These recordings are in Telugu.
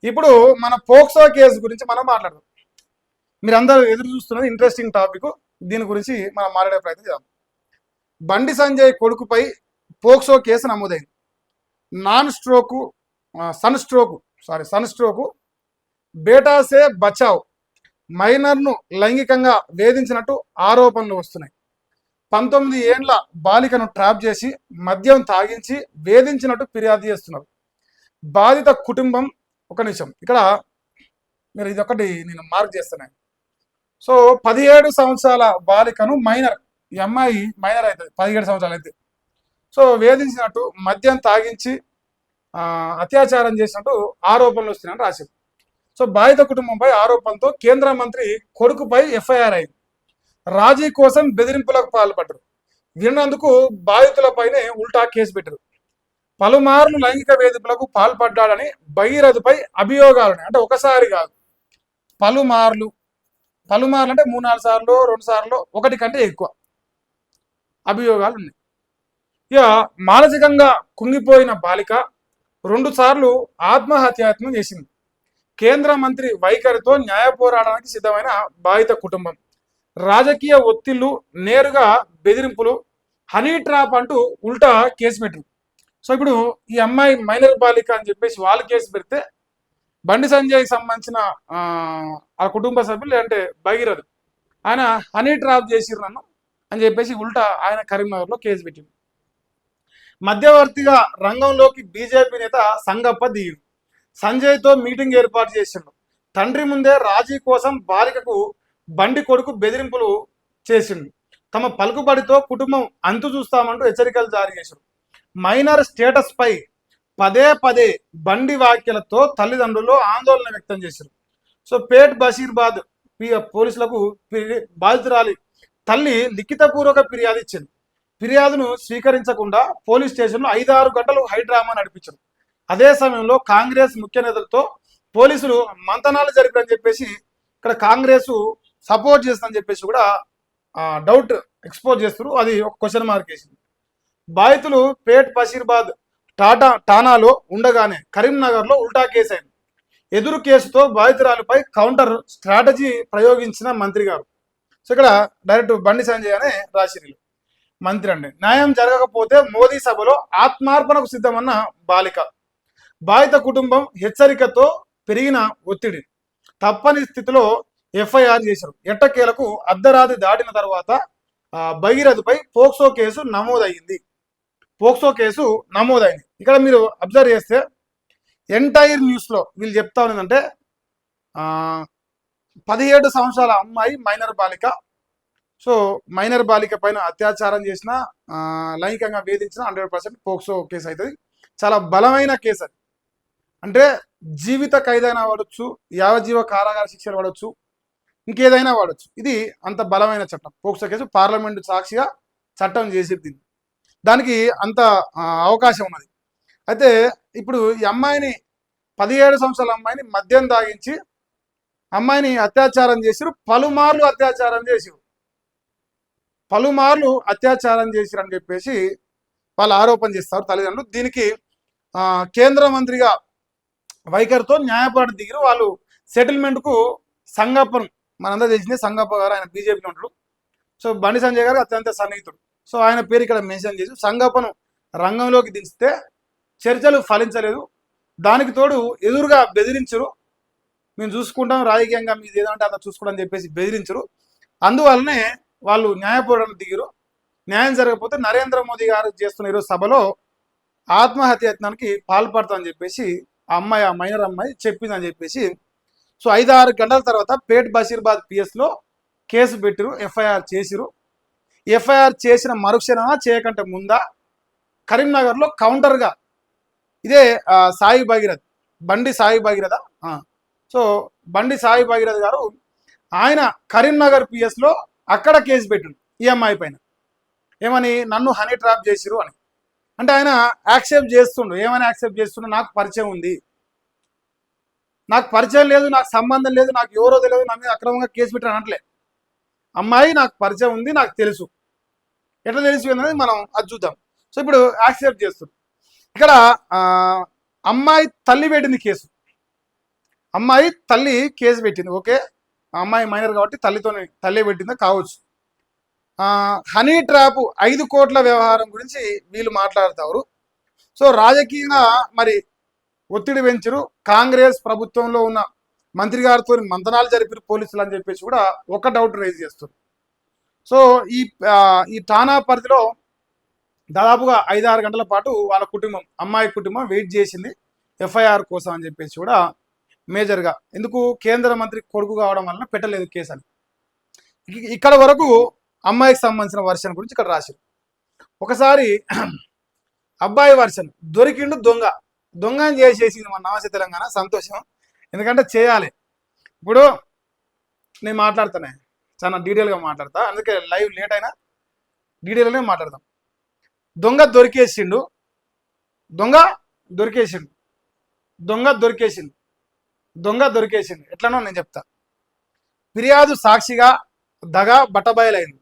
ఇప్పుడు మన పోక్సో కేసు గురించి మనం మాట్లాడదాం. మీరందరూ ఎదురు చూస్తున్నది ఇంట్రెస్టింగ్ టాపిక్. దీని గురించి మనం మాట్లాడే ప్రయత్నం చేద్దాం. బండి సంజయ్ కొడుకుపై పోక్సో కేసు నమోదైంది. Non stroke sun stroke బేటాసే Bachao మైనర్ను లైంగికంగా వేధించినట్టు ఆరోపణలు వస్తున్నాయి. 19 ఏండ్ల బాలికను ట్రాప్ చేసి మద్యం తాగించి వేధించినట్టు ఫిర్యాదు చేస్తున్నారు. బాధిత కుటుంబం ఒక నిమిషం ఇక్కడ మీరు ఇదొకటి నేను మార్క్ చేస్తున్నాను. సో 17 సంవత్సరాల బాలికను మైనర్, ఈ అమ్మాయి మైనర్ అవుతుంది, 17 సంవత్సరాలు అయితే. సో వేధించినట్టు మద్యం తాగించి అత్యాచారం చేసినట్టు ఆరోపణలు వస్తున్నాయని రాసింది. సో బాధిత కుటుంబంపై ఆరోపణతో కేంద్ర మంత్రి కొడుకుపై ఎఫ్ఐఆర్ అయింది. రాజీ కోసం బెదిరింపులకు పాల్పడ్డారు. విన్నందుకు బాధితులపైనే ఉల్టా కేసు పెట్టారు. పలుమార్లు లైంగిక వేధింపులకు పాల్పడ్డాడని భగీరథపై అభియోగాలు. అంటే ఒకసారి కాదు, పలుమార్లు అంటే 3-4 సార్లు, 2 సార్లు, ఒకటి కంటే ఎక్కువ అభియోగాలు ఉన్నాయి. ఇక మానసికంగా కుంగిపోయిన బాలిక 2 సార్లు ఆత్మహత్యాయత్నం చేసింది. కేంద్ర మంత్రి వైఖరితో న్యాయ పోరాటానికి సిద్ధమైన బాధిత కుటుంబం. రాజకీయ ఒత్తిళ్లు, నేరుగా బెదిరింపులు, హనీ ట్రాప్ అంటూ ఉల్టా కేసు పెట్టింది. సో ఇప్పుడు ఈ అమ్మాయి మైనర్ బాలిక అని చెప్పేసి వాళ్ళు కేసు పెడితే, బండి సంజయ్కి సంబంధించిన ఆ కుటుంబ సభ్యులు అంటే భగీరథ్ ఆయన హనీ ట్రాప్ చేసిరు నన్ను అని చెప్పేసి ఉల్టా ఆయన కరీంనగర్లో కేసు పెట్టింది. మధ్యవర్తిగా రంగంలోకి బీజేపీ నేత సంగప్ప దిగిండు. సంజయ్తో మీటింగ్ ఏర్పాటు చేసిండు. తండ్రి ముందే రాజీ కోసం బాలికకు బండి కొడుకు బెదిరింపులు చేసిండు. తమ పలుకుబడితో కుటుంబం అంతు చూస్తామంటూ హెచ్చరికలు జారీ చేశారు. మైనర్ స్టేటస్ పై పదే బండి వ్యాఖ్యలతో తల్లిదండ్రులు ఆందోళన వ్యక్తం చేశారు. సో పేట్ బషీర్బాద్ పోలీసులకు బాధితురాలి తల్లి లిఖితపూర్వక ఫిర్యాదు ఇచ్చింది. ఫిర్యాదును స్వీకరించకుండా పోలీస్ స్టేషన్లో 5-6 గంటలు హైడ్రామా నడిపించారు. అదే సమయంలో కాంగ్రెస్ ముఖ్య నేతలతో పోలీసులు మంతనాలు జరిపారని చెప్పేసి, ఇక్కడ కాంగ్రెస్ సపోర్ట్ చేస్తుందని చెప్పేసి కూడా డౌట్ ఎక్స్పోజ్ చేస్తారు. అది ఒక క్వశ్చన్ మార్క్ వేసింది. బాధితులు పేట్ బషీర్బాద్ ఠానాలో ఉండగానే కరీంనగర్లో ఉల్టా కేసు అయింది. ఎదురు కేసుతో బాధితురాలపై కౌంటర్ స్ట్రాటజీ ప్రయోగించిన మంత్రి గారు. సో ఇక్కడ డైరెక్ట్ బండి సంజయ్ అనే రాశిరిలు మంత్రి అండి. న్యాయం జరగకపోతే మోదీ సభలో ఆత్మార్పణకు సిద్ధమన్న బాలిక. బాధిత కుటుంబం హెచ్చరికతో పెరిగిన ఒత్తిడి, తప్పని స్థితిలో ఎఫ్ఐఆర్ చేశారు. ఎట్టకేలకు అర్ధరాత్రి దాటిన తర్వాత భగీరథపై పోక్సో కేసు నమోదైంది. ఇక్కడ మీరు అబ్జర్వ్ చేస్తే ఎంటైర్ న్యూస్లో వీళ్ళు చెప్తా ఉన్నదంటే 17 సంవత్సరాల అమ్మాయి మైనర్ బాలిక. సో మైనర్ బాలిక పైన అత్యాచారం చేసిన, లైంగికంగా వేధించిన 100% పోక్సో కేసు అవుతుంది. చాలా బలమైన కేసు అది. అంటే జీవిత ఖైదైనా వాడచ్చు, యావజ్జీవ కారాగార శిక్షలు వాడచ్చు, ఇంకేదైనా వాడచ్చు. ఇది అంత బలమైన చట్టం పోక్సో కేసు. పార్లమెంటు సాక్షిగా చట్టం చేసేది, దానికి అంత అవకాశం ఉన్నది. అయితే ఇప్పుడు ఈ అమ్మాయిని 17 సంవత్సరాల అమ్మాయిని మద్యం తాగించి అమ్మాయిని అత్యాచారం చేసిరు. పలుమార్లు అత్యాచారం చేసిరని చెప్పేసి వాళ్ళు ఆరోపణ చేస్తారు తల్లిదండ్రులు. దీనికి కేంద్ర మంత్రిగా వైఖరితో న్యాయపోరాటం దిగిరు. వాళ్ళు సెటిల్మెంట్కు సంగప్పను, మనందరూ తెలిసిందే సంగప్ప గారు, ఆయన బీజేపీలో ఉంటాడు. సో బండి సంజయ్ గారు అత్యంత సన్నిహితుడు. సో ఆయన పేరు ఇక్కడ మెన్షన్ చేసి సంగప్పను రంగంలోకి దించితే చర్చలు ఫలించలేదు. దానికి తోడు ఎదురుగా బెదిరించరు, మేము చూసుకుంటాం, రాజకీయంగా మీది ఏదంటే అంత చూసుకోవడం అని చెప్పేసి బెదిరించరు. అందువల్లనే వాళ్ళు న్యాయపోరాటం దిగిరు. న్యాయం జరగకపోతే నరేంద్ర మోదీ గారు చేస్తున్న ఈరోజు సభలో ఆత్మహత్య యత్నానికి పాల్పడతామని చెప్పేసి ఆ మైనర్ అమ్మాయి చెప్పిందని చెప్పేసి. సో 5-6 గంటల తర్వాత పేట్ బషీర్బాద్ పిఎస్లో కేసు పెట్టిరు, ఎఫ్ఐఆర్ చేసిరు. ఎఫ్ఐఆర్ చేసిన మరుక్షణమా చేయకంటే ముందా కరీంనగర్లో కౌంటర్గా ఇదే బండి సాయి భగీరథ. సో బండి సాయి భగీరథ గారు ఆయన కరీంనగర్ పిఎస్లో అక్కడ కేసు పెట్టిండు ఈ అమ్మాయి పైన. ఏమని, నన్ను హనీ ట్రాప్ చేసిరు అని. అంటే ఆయన యాక్సెప్ట్ చేస్తుండు. ఏమైనా యాక్సెప్ట్ చేస్తుండు, నాకు పరిచయం ఉంది, నాకు పరిచయం లేదు, నాకు సంబంధం లేదు, నాకు ఎవరో తెలియదు, నా మీద అక్రమంగా కేసు పెట్టాను అనట్లే. అమ్మాయి నాకు పరిచయం ఉంది, నాకు తెలుసు. ఎట్లా తెలుసు అనేది మనం అది చూద్దాం. సో ఇప్పుడు యాక్సెప్ట్ చేస్తుంది. ఇక్కడ అమ్మాయి తల్లి పెట్టింది కేసు. అమ్మాయి తల్లి కేసు పెట్టింది. ఓకే, ఆ అమ్మాయి మైనర్ కాబట్టి తల్లే పెట్టిందా కావచ్చు. హనీ ట్రాప్ 5 కోట్ల వ్యవహారం గురించి వీళ్ళు మాట్లాడతారు. సో రాజకీయంగా మరి ఒత్తిడి పెంచరు. కాంగ్రెస్ ప్రభుత్వంలో ఉన్న మంత్రి గారితో మంతనాలు జరిపారు పోలీసులు అని చెప్పేసి కూడా ఒక డౌట్ రైజ్ చేస్తారు. సో ఈ ఈ ఠాణా పరిధిలో దాదాపుగా 5-6 గంటల పాటు వాళ్ళ కుటుంబం, అమ్మాయి కుటుంబం వెయిట్ చేసింది ఎఫ్ఐఆర్ కోసం అని చెప్పేసి కూడా మేజర్గా. ఎందుకు కేంద్ర మంత్రి కొడుకు కావడం వలన పెట్టలేదు కేసు అని. ఇక్కడ వరకు అమ్మాయికి సంబంధించిన వర్షన్ గురించి ఇక్కడ రాశారు. ఒకసారి అబ్బాయి వర్షన్ దొరికిండు దొంగ అని చేసేసింది మన నమస్తే తెలంగాణ. సంతోషం, ఎందుకంటే చేయాలి. ఇప్పుడు నేను మాట్లాడుతానే చాలా డీటెయిల్గా మాట్లాడతా, అందుకే లైవ్ లేట్ అయినా డీటెయిల్గానే మాట్లాడతాం. దొంగ దొరికేసిండు ఎట్లనో నేను చెప్తా. ఫిర్యాదు సాక్షిగా దగా బట్టబయలైంది.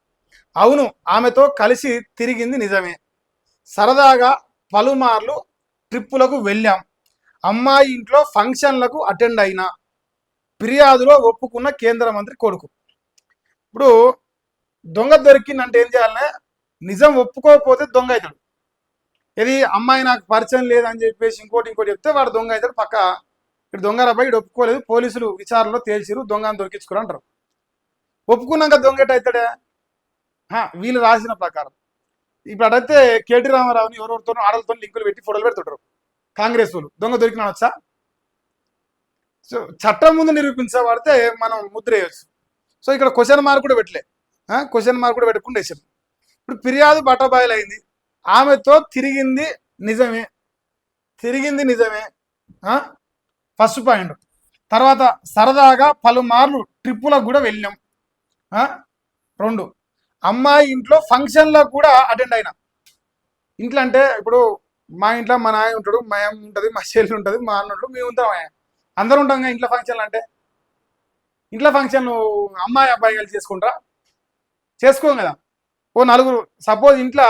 అవును, ఆమెతో కలిసి తిరిగింది నిజమే. సరదాగా పలుమార్లు ట్రిప్పులకు వెళ్ళాం. అమ్మాయి ఇంట్లో ఫంక్షన్లకు అటెండ్ అయినా. ఫిర్యాదులో ఒప్పుకున్న కేంద్ర మంత్రి కొడుకు. ఇప్పుడు దొంగ దొరికిందంటే ఏం చేయాలనే, నిజం ఒప్పుకోకపోతే దొంగ అవుతాడు. ఇది అమ్మాయి నాకు పరిచయం లేదని చెప్పేసి ఇంకోటి చెప్తే వాడు దొంగ అవుతాడు. పక్క ఇటు దొంగ రాబాయి ఇటు ఒప్పుకోలేదు, పోలీసులు విచారణలో తేల్చిరు, దొంగను దొరికించుకుని అంటారు. ఒప్పుకున్నాక దొంగ ఎట్ అవుతాడే? వీళ్ళు రాసిన ప్రకారం ఇప్పుడు అడైతే కేటీ రామారావుని ఎవరెవరితో ఆడలతో లింకులు పెట్టి ఫోటోలు పెడుతుంటారు కాంగ్రెస్ వాళ్ళు. దొంగ దొరికినా వచ్చా? సో చట్టం ముందు నిరూపించబడితే మనం ముద్ర వేయచ్చు. సో ఇక్కడ క్వశ్చన్ మార్క్ కూడా పెట్టకుండా వేసాం. ఇప్పుడు ఫిర్యాదు బట్టబయలైంది. ఆమెతో తిరిగింది నిజమే. First point. తర్వాత సరదాగా పలుమార్లు ట్రిప్పులకు కూడా వెళ్ళాం. 2, అమ్మాయి ఇంట్లో ఫంక్షన్లకు కూడా అటెండ్ అయినా. ఇంట్లో అంటే ఇప్పుడు మా ఇంట్లో మా నాయ ఉంటాడు, మా అమ్మ ఉంటుంది, మా చెల్లి ఉంటుంది, మా అన్న ఉంటాడు, మేము ఉంటాం, అందరూ ఉంటాం. ఇంట్లో ఫంక్షన్లు అంటే ఇంట్లో ఫంక్షన్ అమ్మాయి అబ్బాయి కలిసి చేసుకోం కదా. ఓ నలుగురు సపోజ్ ఇంట్లో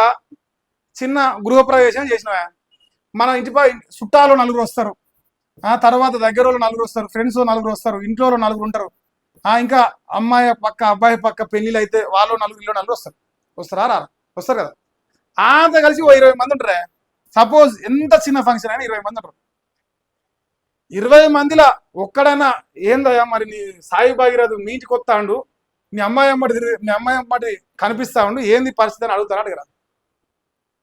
చిన్న గృహప్రవేశం చేసినవా, మన ఇంటిపై చుట్టాలు 4 వస్తారు, తర్వాత దగ్గర వాళ్ళు 4 వస్తారు, ఫ్రెండ్స్ 4 వస్తారు, ఇంట్లో 4 ఉంటారు, ఇంకా అమ్మాయి పక్క అబ్బాయి పక్క పెళ్ళిళ్ళు అయితే వాళ్ళు 4 ఇల్లు 4 వస్తారు కదా. అంతా కలిసి 20 మంది ఉంటారే. సపోజ్ ఎంత చిన్న ఫంక్షన్ అయినా 20 మంది ఉంటారు. 20 మందిలో ఒక్కడైనా ఏందయ్యా మరి నీ సాయి భాగీరథు మీ ఇంటికి వస్తాడు, మీ అమ్మాయి అమ్మటి కనిపిస్తా ఉండు, ఏంది పరిస్థితి అని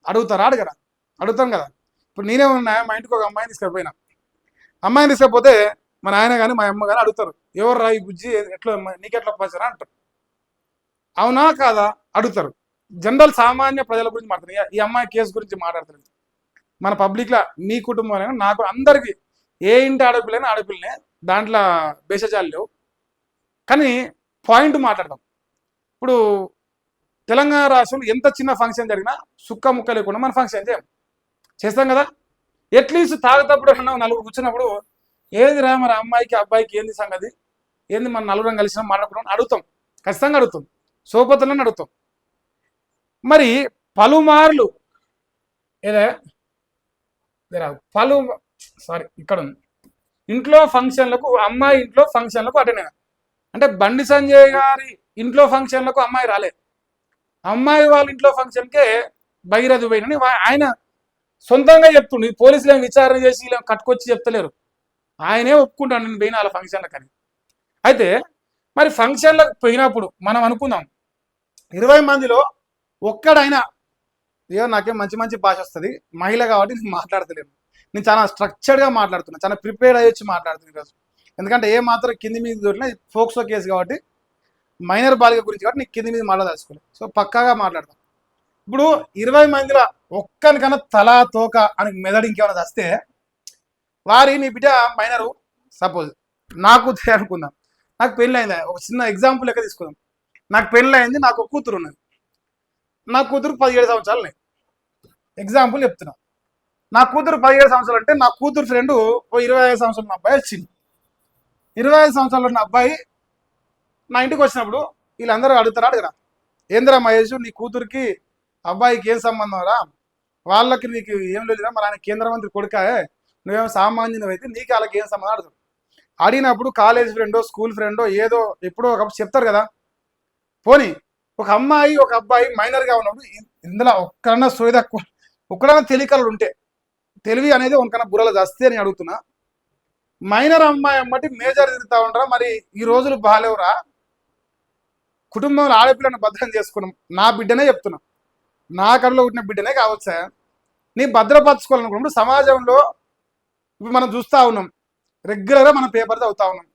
అడుగుతాం కదా. ఇప్పుడు నేనే ఉన్నా, మా ఇంటికి ఒక అమ్మాయిని తీసుకపోతే మా నాయన కానీ మా అమ్మ కానీ అడుగుతారు, ఎవరు రా ఈ బుజ్జి, ఎట్లా నీకెట్లా పరిచయం అంటారు. అవునా కాదా అడుగుతారు. జనరల్ సామాన్య ప్రజల గురించి మాట్లాడుతున్నారు. ఈ అమ్మాయి కేసు గురించి మాట్లాడుతున్నారు. మన పబ్లిక్లో మీ కుటుంబంలో నాకు అందరికీ ఏ ఇంటి ఆడపిల్లనే దాంట్లో బేషజాలు లేవు. కానీ పాయింట్ మాట్లాడతాం. ఇప్పుడు తెలంగాణ రాష్ట్రంలో ఎంత చిన్న ఫంక్షన్ జరిగినా సుక్క ముక్క లేకుండా మన ఫంక్షన్ చేస్తాం కదా. అట్లీస్ట్ తాగేటప్పుడు 4 కూర్చున్నప్పుడు ఏది రా మరి అమ్మాయికి అబ్బాయికి ఏంది సంగతి, ఏంది మన 4 కలిసినా మాట్లాడుకున్నాం అడుగుతాం, ఖచ్చితంగా అడుగుతాం, సోపతులను అడుగుతాం. మరి పలుమార్లు ఇక్కడ ఉంది ఇంట్లో ఫంక్షన్లకు, అమ్మాయి ఇంట్లో ఫంక్షన్లకు అటెండ్ అయినా. అంటే బండి సంజయ్ గారి ఇంట్లో ఫంక్షన్లకు అమ్మాయి రాలే, అమ్మాయి వాళ్ళ ఇంట్లో ఫంక్షన్కే భగీరథ పోయినని ఆయన సొంతంగా చెప్తుండు. పోలీసులు ఏమి విచారణ చేసి ఇలా కట్టుకొచ్చి చెప్తలేరు, ఆయనే ఒప్పుకుంటాను నేను పోయిన వాళ్ళ ఫంక్షన్లకు అని. అయితే మరి ఫంక్షన్లకు పోయినప్పుడు మనం అనుకుందాం 20 మందిలో ఒక్కడైనా నాకేం మంచి భాష వస్తుంది, మహిళ కాబట్టి నేను మాట్లాడతలేను, నేను చాలా స్ట్రక్చర్డ్గా మాట్లాడుతున్నా, చాలా ప్రిపేర్డ్ అయ్యొచ్చి మాట్లాడుతున్నాను ఈరోజు. ఎందుకంటే ఏ మాత్రం కింది మీద దొరికినా ఫోక్సో కేసు కాబట్టి, మైనర్ బాలిక గురించి కాబట్టి నీకు కింది మీద మాట్లాడదలుచుకోలేదు. సో పక్కాగా మాట్లాడతాం. ఇప్పుడు 20 మందిలో ఒక్కనికన్నా తలా తోక అని మెదడు ఇంకేమైనా వస్తే నీ బిడ్డ మైనరు. సపోజ్ నాకు అనుకుందాం, నాకు పెళ్ళి అయిందా, ఒక చిన్న ఎగ్జాంపుల్ లెక్క తీసుకుందాం. నాకు పెళ్ళి అయింది, నాకు ఒక కూతురు ఉన్నది. నా కూతురు 17 సంవత్సరాలు. ఎగ్జాంపుల్ చెప్తున్నా. నా కూతురు 17 సంవత్సరాలు అంటే నా కూతురు ఫ్రెండ్ 25 సంవత్సరాల అబ్బాయి వచ్చింది. 25 సంవత్సరాలు ఉన్న అబ్బాయి నా ఇంటికి వచ్చినప్పుడు వీళ్ళందరూ అడుగుతారు కదా, ఏంద్రా మహేష్ నీ కూతురికి అబ్బాయికి ఏం సంబంధం రా, వాళ్ళకి నీకు ఏం లేదురా, మరి ఆయన కేంద్ర మంత్రి కొడుకా, నువ్వేమో సామాన్యుడు అయితే నీకు వాళ్ళకి ఏం సంబంధం అడుగుతారు. అడిగినప్పుడు కాలేజ్ ఫ్రెండో స్కూల్ ఫ్రెండో ఏదో ఎప్పుడో ఒకప్పుడు చెప్తారు కదా. పోనీ ఒక అమ్మాయి ఒక అబ్బాయి మైనర్గా ఉన్నప్పుడు ఇందులో ఒక్కడన్నా సోయి తక్కువ, ఒక్కడన్నా తెలికలు ఉంటే, తెలివి అనేది ఒకనన్నా బుర్రలో వస్తే అని అడుగుతున్నా. మైనర్ అమ్మాయి అమ్మటి మేజర్ తిరుగుతా ఉంటారా? మరి ఈ రోజులు బాగాలేవురా. కుటుంబంలో ఆడపిల్లని భద్రం చేసుకున్నాం. నా బిడ్డనే చెప్తున్నా, నా కడులో పుట్టిన బిడ్డనే కావచ్చా. నీ భద్రపరచుకోవాలనుకున్నప్పుడు సమాజంలో ఇప్పుడు మనం చూస్తూ ఉన్నాం, రెగ్యులర్గా మనం పేపర్ చదువుతా ఉన్నాం.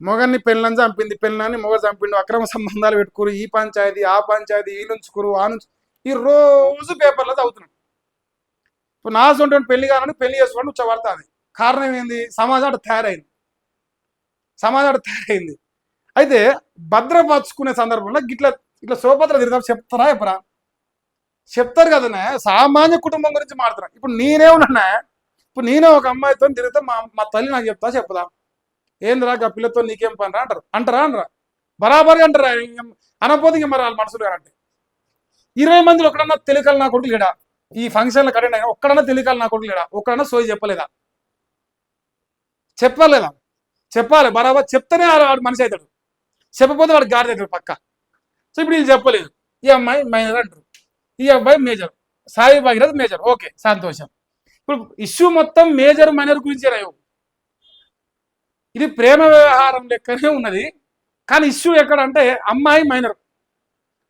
మొగన్ని పెళ్ళని చంపింది, పెళ్ళని మొగ చంపిండు, అక్రమ సంబంధాలు పెట్టుకురు, ఈ పంచాయతీ ఆ పంచాయతీ, ఈ నుంచుకురు ఆ నుంచి, ఈ రోజు పేపర్లో చదువుతున్నాం. ఇప్పుడు నా సొంత పెళ్లి కావాలని పెళ్లి చేసుకోవడం ఉచ్చబడుతుంది. కారణం ఏంది? సమాజం అటు తయారైంది, సమాజం అటు తయారైంది. అయితే భద్రపరచుకునే సందర్భంలో ఇట్లా ఇట్లా సోపత్ర తిరుగుతా చెప్తారా? ఎప్పుడా చెప్తారు కదనే. సామాన్య కుటుంబం గురించి మాట్లాడుతున్నా. ఇప్పుడు నేనేమన్నా, ఇప్పుడు నేనే ఒక అమ్మాయితో తిరిగితే మా తల్లి నాకు చెప్తా ఏందిరా ఆ పిల్లతో నీకేం పని రా అంటారా అనరా? బరాబరి అంటారా? అనపోతే ఇంక మరి వాళ్ళ మనసులు అంటే 20 మందిలో ఒకడన్నా తెలికలు నా కొడుకు లేడా? ఈ ఫంక్షన్లకు అటెండ్ అయినా ఒక్కడన్నా తెలికలు నా కొడుకు లేడా? ఒక్కడన్నా సోయి చెప్పలేదా? చెప్పలేదా? చెప్పాలి. బరాబర్ చెప్తేనే వాడు మనిషి అవుతాడు, చెప్పకపోతే వాడు గాడి అవుతాడు పక్క. సో ఇప్పుడు వీళ్ళు చెప్పలేదు, ఈ అమ్మాయి మైనర్ అంటారు, ఈ అబ్బాయి major, Sai Bhagirath major, okay సంతోషం. ఇప్పుడు ఇష్యూ మొత్తం మేజర్ మైనర్ గురించే రావు. ఇది ప్రేమ వ్యవహారం లెక్కనే ఉన్నది. కానీ ఇష్యూ ఎక్కడ అంటే అమ్మాయి మైనర్,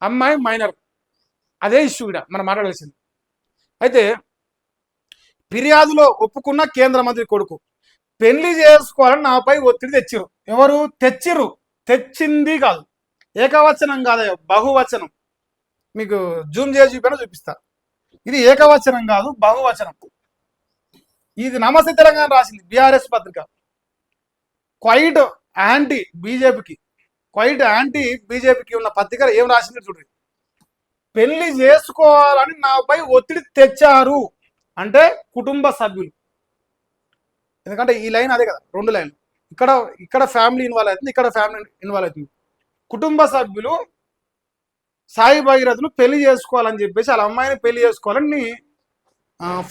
అమ్మాయి మైనర్, అదే ఇష్యూ ఇక్కడ మనం మాట్లాడాల్సింది. అయితే ఫిర్యాదులో ఒప్పుకున్న కేంద్ర మంత్రి కొడుకు పెళ్లి చేసుకోవాలని నాపై ఒత్తిడి తెచ్చిరు. ఎవరు తెచ్చిరు? తెచ్చింది కాదు, ఏకవచనం కాదయ్యో, బహువచనం. మీకు జూమ్ చేసి చూపిస్తా. ఇది ఏకవచనం కాదు, బహువచనం. ఇది నమస్తే తెలంగాణ రాసింది బీఆర్ఎస్ పత్రిక. క్వైట్ యాంటీ బీజేపీకి, క్వైట్ యాంటీ బీజేపీకి ఉన్న పత్రిక ఏం రాసింది చూడండి. పెళ్లి చేసుకోవాలని నాపై ఒత్తిడి తెచ్చారు అంటే కుటుంబ సభ్యులు. ఎందుకంటే ఈ లైన్ అదే కదా, 2 లైన్లు. ఇక్కడ ఫ్యామిలీ ఇన్వాల్వ్ అవుతుంది, ఇక్కడ ఫ్యామిలీ ఇన్వాల్వ్ అవుతుంది. కుటుంబ సభ్యులు సాయి భగీరథను పెళ్లి చేసుకోవాలని చెప్పేసి వాళ్ళ అమ్మాయిని పెళ్లి చేసుకోవాలని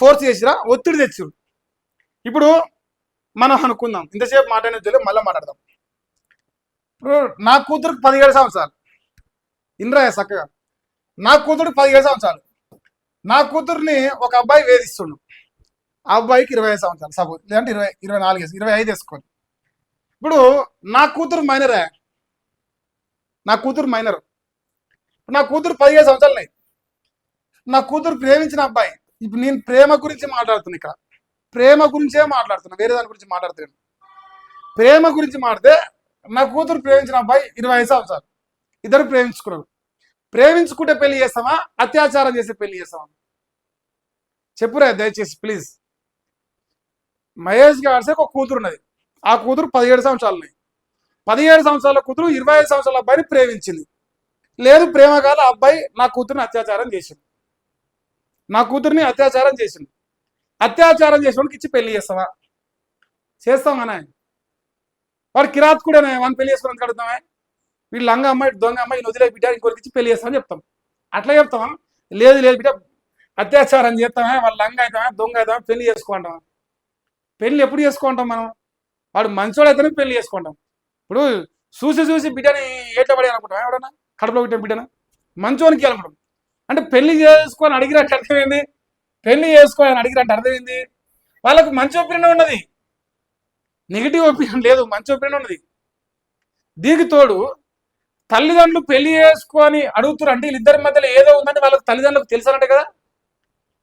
ఫోర్స్ చేసిరా, ఒత్తిడి తెచ్చారు. ఇప్పుడు మనం అనుకుందాం, ఇంతసేపు మాట్లాడే మళ్ళీ మాట్లాడదాం. ఇప్పుడు నా కూతురుకి 17 సంవత్సరాలు, ఇంద్రయ్య చక్కగా. నా కూతురుకి 17 సంవత్సరాలు. నా కూతుర్ని ఒక అబ్బాయి వేధిస్తుండు, ఆ అబ్బాయికి 25 సంవత్సరాలు సపోజ్, లేదంటే 24 25 వేసుకోండి. ఇప్పుడు నా కూతురు మైనరే, నా కూతురు మైనర్. నా కూతురు 17 సంవత్సరాలు. నా కూతురు ప్రేమించిన అబ్బాయి. ఇప్పుడు నేను ప్రేమ గురించి మాట్లాడుతున్నా, ఇక్కడ ప్రేమ గురించే మాట్లాడుతున్నా, వేరే దాని గురించి మాట్లాడుతున్నాను. ప్రేమ గురించి మాట్లాడితే నా కూతురు ప్రేమించిన అబ్బాయి 25 సంవత్సరాలు, ఇద్దరు ప్రేమించుకున్నారు. ప్రేమించుకుంటే పెళ్లి చేస్తామా, అత్యాచారం చేసి పెళ్లి చేస్తామా? చెప్పురా దయచేసి ప్లీజ్. మహేష్ గారి ఒక కూతురు ఉన్నది, ఆ కూతురు 17 సంవత్సరాలు. 17 సంవత్సరాల కూతురు 25 సంవత్సరాల అబ్బాయిని ప్రేమించింది. లేదు ప్రేమ కాదు, ఆ అబ్బాయి నా కూతురుని అత్యాచారం చేసింది, నా కూతుర్ని అత్యాచారం చేసింది. అత్యాచారం చేసినోడికి ఇచ్చి పెళ్లి చేస్తావా? చేస్తామా? వాడు కిరాతకుడేనా, వాడిని పెళ్లి చేసుకోవడానికి అడుగుతామే? వీళ్ళు లంగ అమ్మాయి దొంగ అమ్మాయి వదిలే బిడ్డ ఇంకొకరికి ఇచ్చి పెళ్లి చేస్తామని చెప్తాం. అట్లా చెప్తామా? లేదు లేదు బిడ్డ అత్యాచారం చేస్తామే, వాళ్ళ లంగ అవుతామా దొంగ అవుతామా పెళ్లి చేసుకుంటామా? పెళ్లి ఎప్పుడు చేసుకుంటాం మనం? వాడు మంచోడు అయితేనే పెళ్లి చేసుకుంటాం. ఇప్పుడు చూసి బిడ్డని ఏట్లా పడి అనుకుంటాం, ఎవడన్నా కడుపులో పెట్టిన బిడ్డను మంచోనికి అనుకుంటాం. అంటే పెళ్లి చేసుకోవాలని అడిగినట్టు అర్థమైంది, పెళ్లి చేసుకోవాలని అడిగినట్టు అర్థమైంది. వాళ్ళకు మంచి ఒపీనియన్ ఉన్నది, నెగిటివ్ ఒపీనియన్ లేదు, మంచి ఒపీనియన్ ఉన్నది. దీనికి తోడు తల్లిదండ్రులు పెళ్లి చేసుకొని అడుగుతారు అంటే వీళ్ళిద్దరి మధ్యలో ఏదో ఉందని వాళ్ళకి తల్లిదండ్రులకు తెలుసన్నట్టే కదా.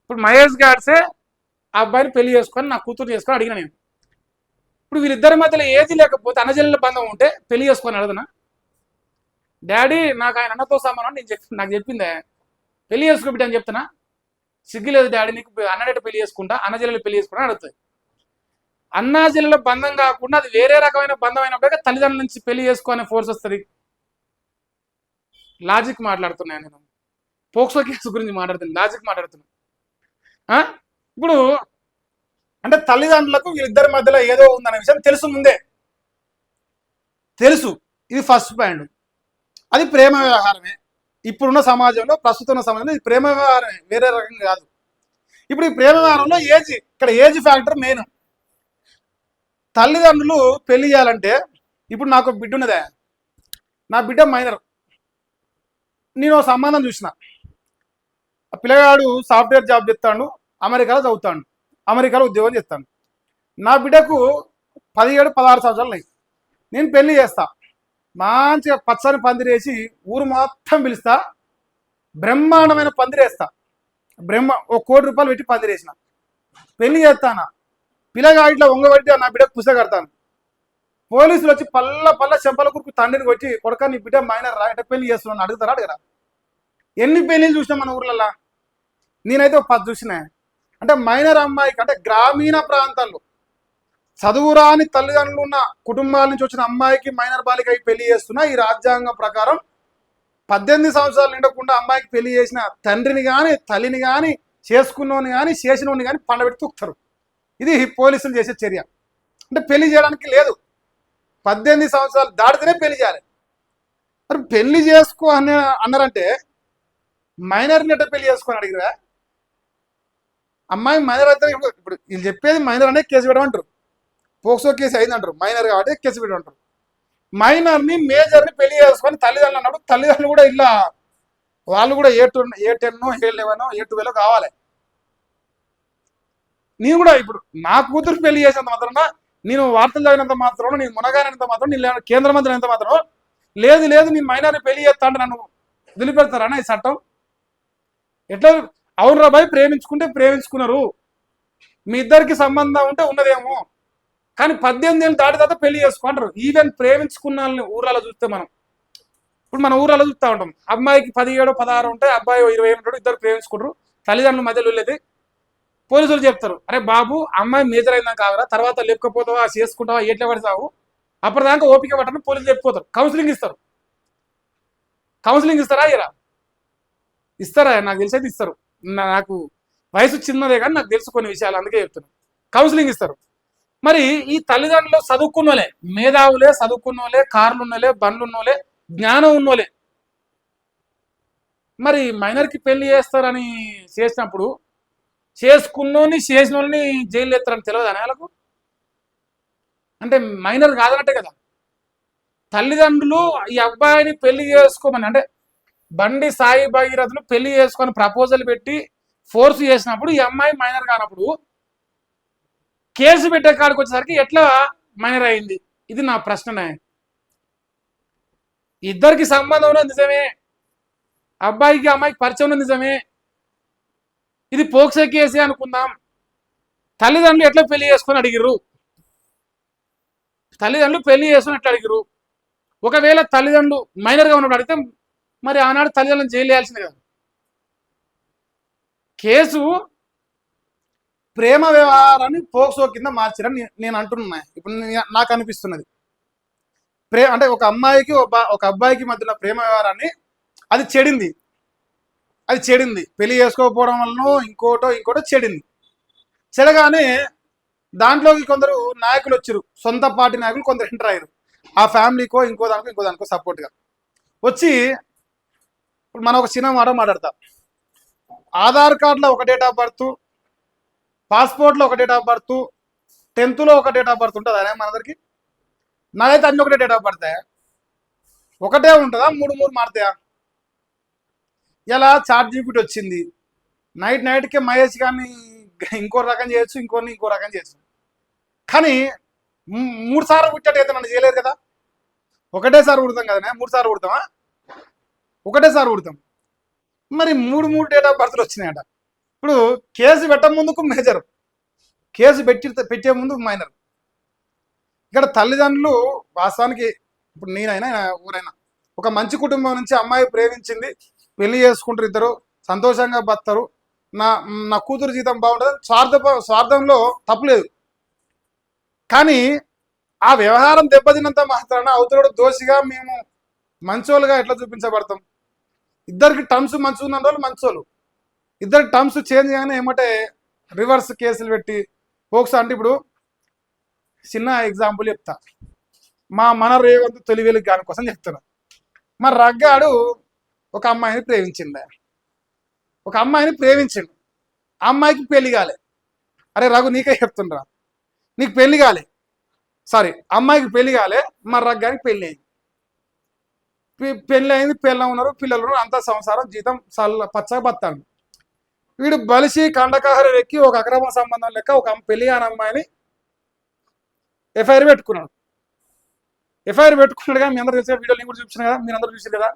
ఇప్పుడు మహేష్ గాడ్సే ఆ అబ్బాయిని పెళ్లి చేసుకొని నా కూతురు చేసుకొని అడిగిన నేను. ఇప్పుడు వీళ్ళిద్దరి మధ్యలో ఏది లేకపోతే అన్నజల్లుల బంధం ఉంటే పెళ్లి చేసుకొని అడగనా? డాడీ నాకు ఆయన అన్నతో సమానం నాకు చెప్పిందే, పెళ్లి చేసుకో బిడ్డ అని చెప్తున్నా, సిగ్గులేదు డాడీ నీకు, అన్నడేట పెళ్లి చేసుకుంటా, అన్నజల్లు పెళ్లి చేసుకుంటా అడుగుతుంది. అన్నాజల్లుల బంధం కాకుండా అది వేరే రకమైన బంధం అయినప్పుడే తల్లిదండ్రుల నుంచి పెళ్లి చేసుకునే ఫోర్స్ వస్తుంది. లాజిక్ మాట్లాడుతున్నాను నేను, పోక్సో కేసు గురించి మాట్లాడుతున్నాను, లాజిక్ మాట్లాడుతున్నా. ఇప్పుడు అంటే తల్లిదండ్రులకు వీళ్ళిద్దరి మధ్యలో ఏదో ఉందనే విషయం తెలుసు, ముందే తెలుసు. ఇది ఫస్ట్ పాయింట్. అది ప్రేమ వ్యవహారమే. ఇప్పుడున్న సమాజంలో, ప్రస్తుతం ఉన్న సమాజంలో ఇది ప్రేమ వ్యవహారమే, వేరే రకంగా కాదు. ఇప్పుడు ఈ ప్రేమ వ్యవహారంలో ఇక్కడ ఏజ్ ఫ్యాక్టర్ మెయిన్. తల్లిదండ్రులు పెళ్లి చేయాలంటే ఇప్పుడు నాకు ఒక బిడ్డ ఉన్నదే, నా బిడ్డ మైనర్. నేను ఒక సంబంధం చూసిన, ఆ పిల్లగాడు సాఫ్ట్వేర్ జాబ్ చేస్తాడు, అమెరికాలో చదువుతాడు, అమెరికాలో ఉద్యోగం చేస్తాడు. నా బిడ్డకు 17-16 సంవత్సరాలు ఉన్నాయి. నేను పెళ్లి చేస్తా, మంచిగా పచ్చని పందిరేసి ఊరు మొత్తం పిలుస్తా, బ్రహ్మాండమైన పందిరేస్తా. ఒక ₹1,00,00,000 పెట్టి పందిరేసిన, పెళ్లి చేస్తానా. పిల్లగా ఇట్లా వంగబట్టి నా బిడ్డకు పుస్తక కడతాను. పోలీసులు వచ్చి పల్ల చెంపల కురుకు తండ్రిని కొట్టి, కొడక నీ బిడ్డ మైనర్ రా, ఎట్ట పెళ్లి చేస్తున్నాను అడుగుతారా అడగరా? ఎన్ని పెళ్లిళ్ళు చూసినా మన ఊర్లలో, నేనైతే ఒక 10 చూసినా. అంటే మైనర్ అమ్మాయికి, అంటే గ్రామీణ ప్రాంతాల్లో చదువురాని తల్లిదండ్రులు ఉన్న కుటుంబాల నుంచి వచ్చిన అమ్మాయికి మైనర్ బాలికకి పెళ్లి చేస్తున్నా. ఈ రాజ్యాంగం ప్రకారం 18 సంవత్సరాలు నిండకుండా అమ్మాయికి పెళ్లి చేసిన తండ్రిని కానీ తల్లిని కానీ చేసుకున్నోని కానీ చేసినోని కానీ పండబెట్టి తూకుతారు. ఇది పోలీసులు చేసే చర్య. అంటే పెళ్లి చేయడానికి లేదు, 18 సంవత్సరాలు దాటితేనే పెళ్లి చేయాలి. మరి పెళ్లి చేసుకో అన్నారంటే మైనర్ని ఎట్ట పెళ్లి చేసుకొని అడిగిరా? అమ్మాయి మైనర్ అయితే ఇప్పుడు వీళ్ళు చెప్పేది మైనర్ అనే కేసు పెట్టమంటారు, పోక్సో కేసు అయిందంటారు, మైనర్ కాబట్టి కేసు పెట్టమంటారు. మైనర్ని మేజర్ని పెళ్లి చేసుకొని తల్లిదండ్రులు అన్నప్పుడు తల్లిదండ్రులు కూడా ఇలా వాళ్ళు కూడా A10, A11, A12 కావాలి. నేను కూడా ఇప్పుడు నా కూతురు పెళ్లి చేసినంత మాత్రం, నేను వార్తలు చదివినంత మాత్రం, నేను మునగానంత మాత్రం, నేను కేంద్ర మంత్రి అయినంత మాత్రం లేదు నేను మైనర్ని పెళ్లి చేస్తా అంటే నన్ను వదిలిపెడతారన్నా ఈ చట్టం? ఎట్లా? అవును రాబాయ్, ప్రేమించుకుంటే ప్రేమించుకున్నారు, మీ ఇద్దరికి సంబంధం ఉంటే ఉన్నదేమో, కానీ 18 ఏళ్ళు దాటి తర్వాత పెళ్లి చేసుకుంటారు. ఈవెన్ ప్రేమించుకున్న ఊర్లలో చూస్తే మనం, ఇప్పుడు మన ఊర్లలో చూస్తూ ఉంటాం, అమ్మాయికి 17-16 ఉంటాయి, అబ్బాయి 20 ఉంటాడు, ఇద్దరు ప్రేమించుకుంటారు, తల్లిదండ్రుల మధ్యలో వెళ్ళేది. పోలీసులు చెప్తారు, అరే బాబు అమ్మాయి మేజర్ అయినా కావరా, తర్వాత లేకపోతావా, చేసుకుంటావా, ఎట్లా పడతావు, అప్పటిదాకా ఓపిక పట్టని పోలీసులు చెప్పిపోతారు. కౌన్సిలింగ్ ఇస్తారు. కౌన్సిలింగ్ ఇస్తారా? ఇస్తారా? నాకు తెలిసేది ఇస్తారు. నాకు వయసు చిన్నదే కానీ నాకు తెలుసు కొన్ని విషయాలు, అందుకే చెప్తున్నాను. కౌన్సిలింగ్ ఇస్తారు. మరి ఈ తల్లిదండ్రులు చదువుకున్నోలే, మేధావులే, చదువుకున్నోలే, కార్లు ఉన్నోలే, బండ్లు ఉన్నోలే, జ్ఞానం ఉన్నోలే, మరి మైనర్కి పెళ్లి చేస్తారని చేసినప్పుడు చేసుకున్నోని చేసిన వాళ్ళని జైలు ఎత్తారని తెలియదు అని వాళ్ళకు? అంటే మైనర్ కాదనట్టే కదా. తల్లిదండ్రులు ఈ అబ్బాయిని పెళ్లి చేసుకోమని, అంటే బండి సాయి భగీరథులు పెళ్లి చేసుకొని ప్రపోజల్ పెట్టి ఫోర్స్ చేసినప్పుడు ఈ అమ్మాయి మైనర్ కానప్పుడు కేసు పెట్టే కాడికి వచ్చేసరికి ఎట్లా మైనర్ అయింది? ఇది నా ప్రశ్ననే. ఇద్దరికి సంబంధం ఉన్నది నిజమే, అబ్బాయికి అమ్మాయికి పరిచయం ఉన్నది నిజమే, ఇది పోక్సో కేసే అనుకుందాం. తల్లిదండ్రులు ఎట్లా పెళ్లి చేసుకొని అడిగిర్రు? తల్లిదండ్రులు పెళ్లి చేసుకుని ఎట్లా అడిగిరు? ఒకవేళ తల్లిదండ్రులు మైనర్గా ఉన్నప్పుడు అడిగితే మరి ఆనాడు తల్లిదండ్రులను జైలు వేయాల్సింది కదా. కేసు ప్రేమ వ్యవహారాన్ని పోక్సో కింద మార్చారని నేను అంటున్నా. ఇప్పుడు నాకు అనిపిస్తున్నది, అంటే ఒక అమ్మాయికి ఒక అబ్బాయికి మధ్యన ప్రేమ వ్యవహారాన్ని అది చెడింది, పెళ్లి చేసుకోకపోవడం వలన ఇంకోటో చెడింది. చెడగానే దాంట్లోకి కొందరు నాయకులు వచ్చారు, సొంత పార్టీ నాయకులు కొందరు ఎంటర్ అయ్యారు, ఆ ఫ్యామిలీకో ఇంకో దానికో సపోర్ట్గా వచ్చి. ఇప్పుడు మనం ఒక చిన్న మాట మాట్లాడతాం, ఆధార్ కార్డులో ఒక డేట్ ఆఫ్ బర్త్, పాస్పోర్ట్లో ఒక డేట్ ఆఫ్ బర్త్, 10th ఒక డేట్ ఆఫ్ బర్త్ ఉంటుంది అదే మనందరికి. నాదైతే అన్ని ఒకటే డేట్ ఆఫ్ బర్త్, ఒకటే ఉంటుందా? మూడు మారుతాయా? ఇలా ChatGPT వచ్చింది, నైట్కే మహేష్ కానీ ఇంకో రకం చేయొచ్చు, ఇంకో రకం చేయొచ్చు. కానీ 3 సార్లు పుట్టేటైతే నన్ను చేయలేరు కదా. ఒకటేసారి పుడతాం కదా, 3 సార్లు పుడతామా? ఒకటేసారి పుడతాం. మరి 3 డేట్ ఆఫ్ బర్త్లు వచ్చినాయట. ఇప్పుడు కేసు పెట్టే ముందుకు మేజర్, కేసు పెట్టే ముందు మైనర్. ఇక్కడ తల్లిదండ్రులు వాస్తవానికి, ఇప్పుడు నేనైనా ఊరైనా ఒక మంచి కుటుంబం నుంచి అమ్మాయి ప్రేమించింది, పెళ్లి చేసుకుంటారు, ఇద్దరు సంతోషంగా బతారు, నా కూతురు జీతం బాగుంటుంది, స్వార్థంలో తప్పులేదు. కానీ ఆ వ్యవహారం దెబ్బతిన్నంత మాత్రాన అవతల దోషిగా మేము మంచోళ్ళుగా ఎట్లా చూపించబడతాం? ఇద్దరికి టర్మ్స్ మంచిగా ఉన్న రోజులు మంచోళ్ళు, ఇద్దరికి టర్మ్స్ చేంజ్ కానీ ఏమంటే రివర్స్ కేసులు పెట్టి పోక్సో. అంటే ఇప్పుడు చిన్న ఎగ్జాంపుల్ చెప్తా, మన రేవంత్ తొలివేలు గాని కోసం చెప్తున్నా. మరి రగ్గాడు ఒక అమ్మాయిని ప్రేమించిండు, ఆ అమ్మాయికి పెళ్లి కాలే. అరే రఘు, నీకే చెప్తుండ్రా, నీకు పెళ్లి కాలే, సారీ, అమ్మాయికి పెళ్లి కాలే, మర్రగ్గానికి పెళ్లి అయింది. పెళ్లి అయింది, పిల్లలు ఉన్నారు, పిల్లలు ఉన్నారు, అంతా సంసారం జీతం పచ్చగా బతాడు. వీడు బలిసి కండకాహారం ఎక్కి ఒక అక్రమ సంబంధం లెక్క ఒక పెళ్లి కాని అమ్మాయిని ఎఫ్ఐఆర్ పెట్టుకున్నాడు. ఎఫ్ఐఆర్ పెట్టుకున్నాడు కానీ మీ అందరూ తెలిసిన వీడియో నేను కూడా చూపించిన కదా, మీరు అందరూ చూసారు కదా.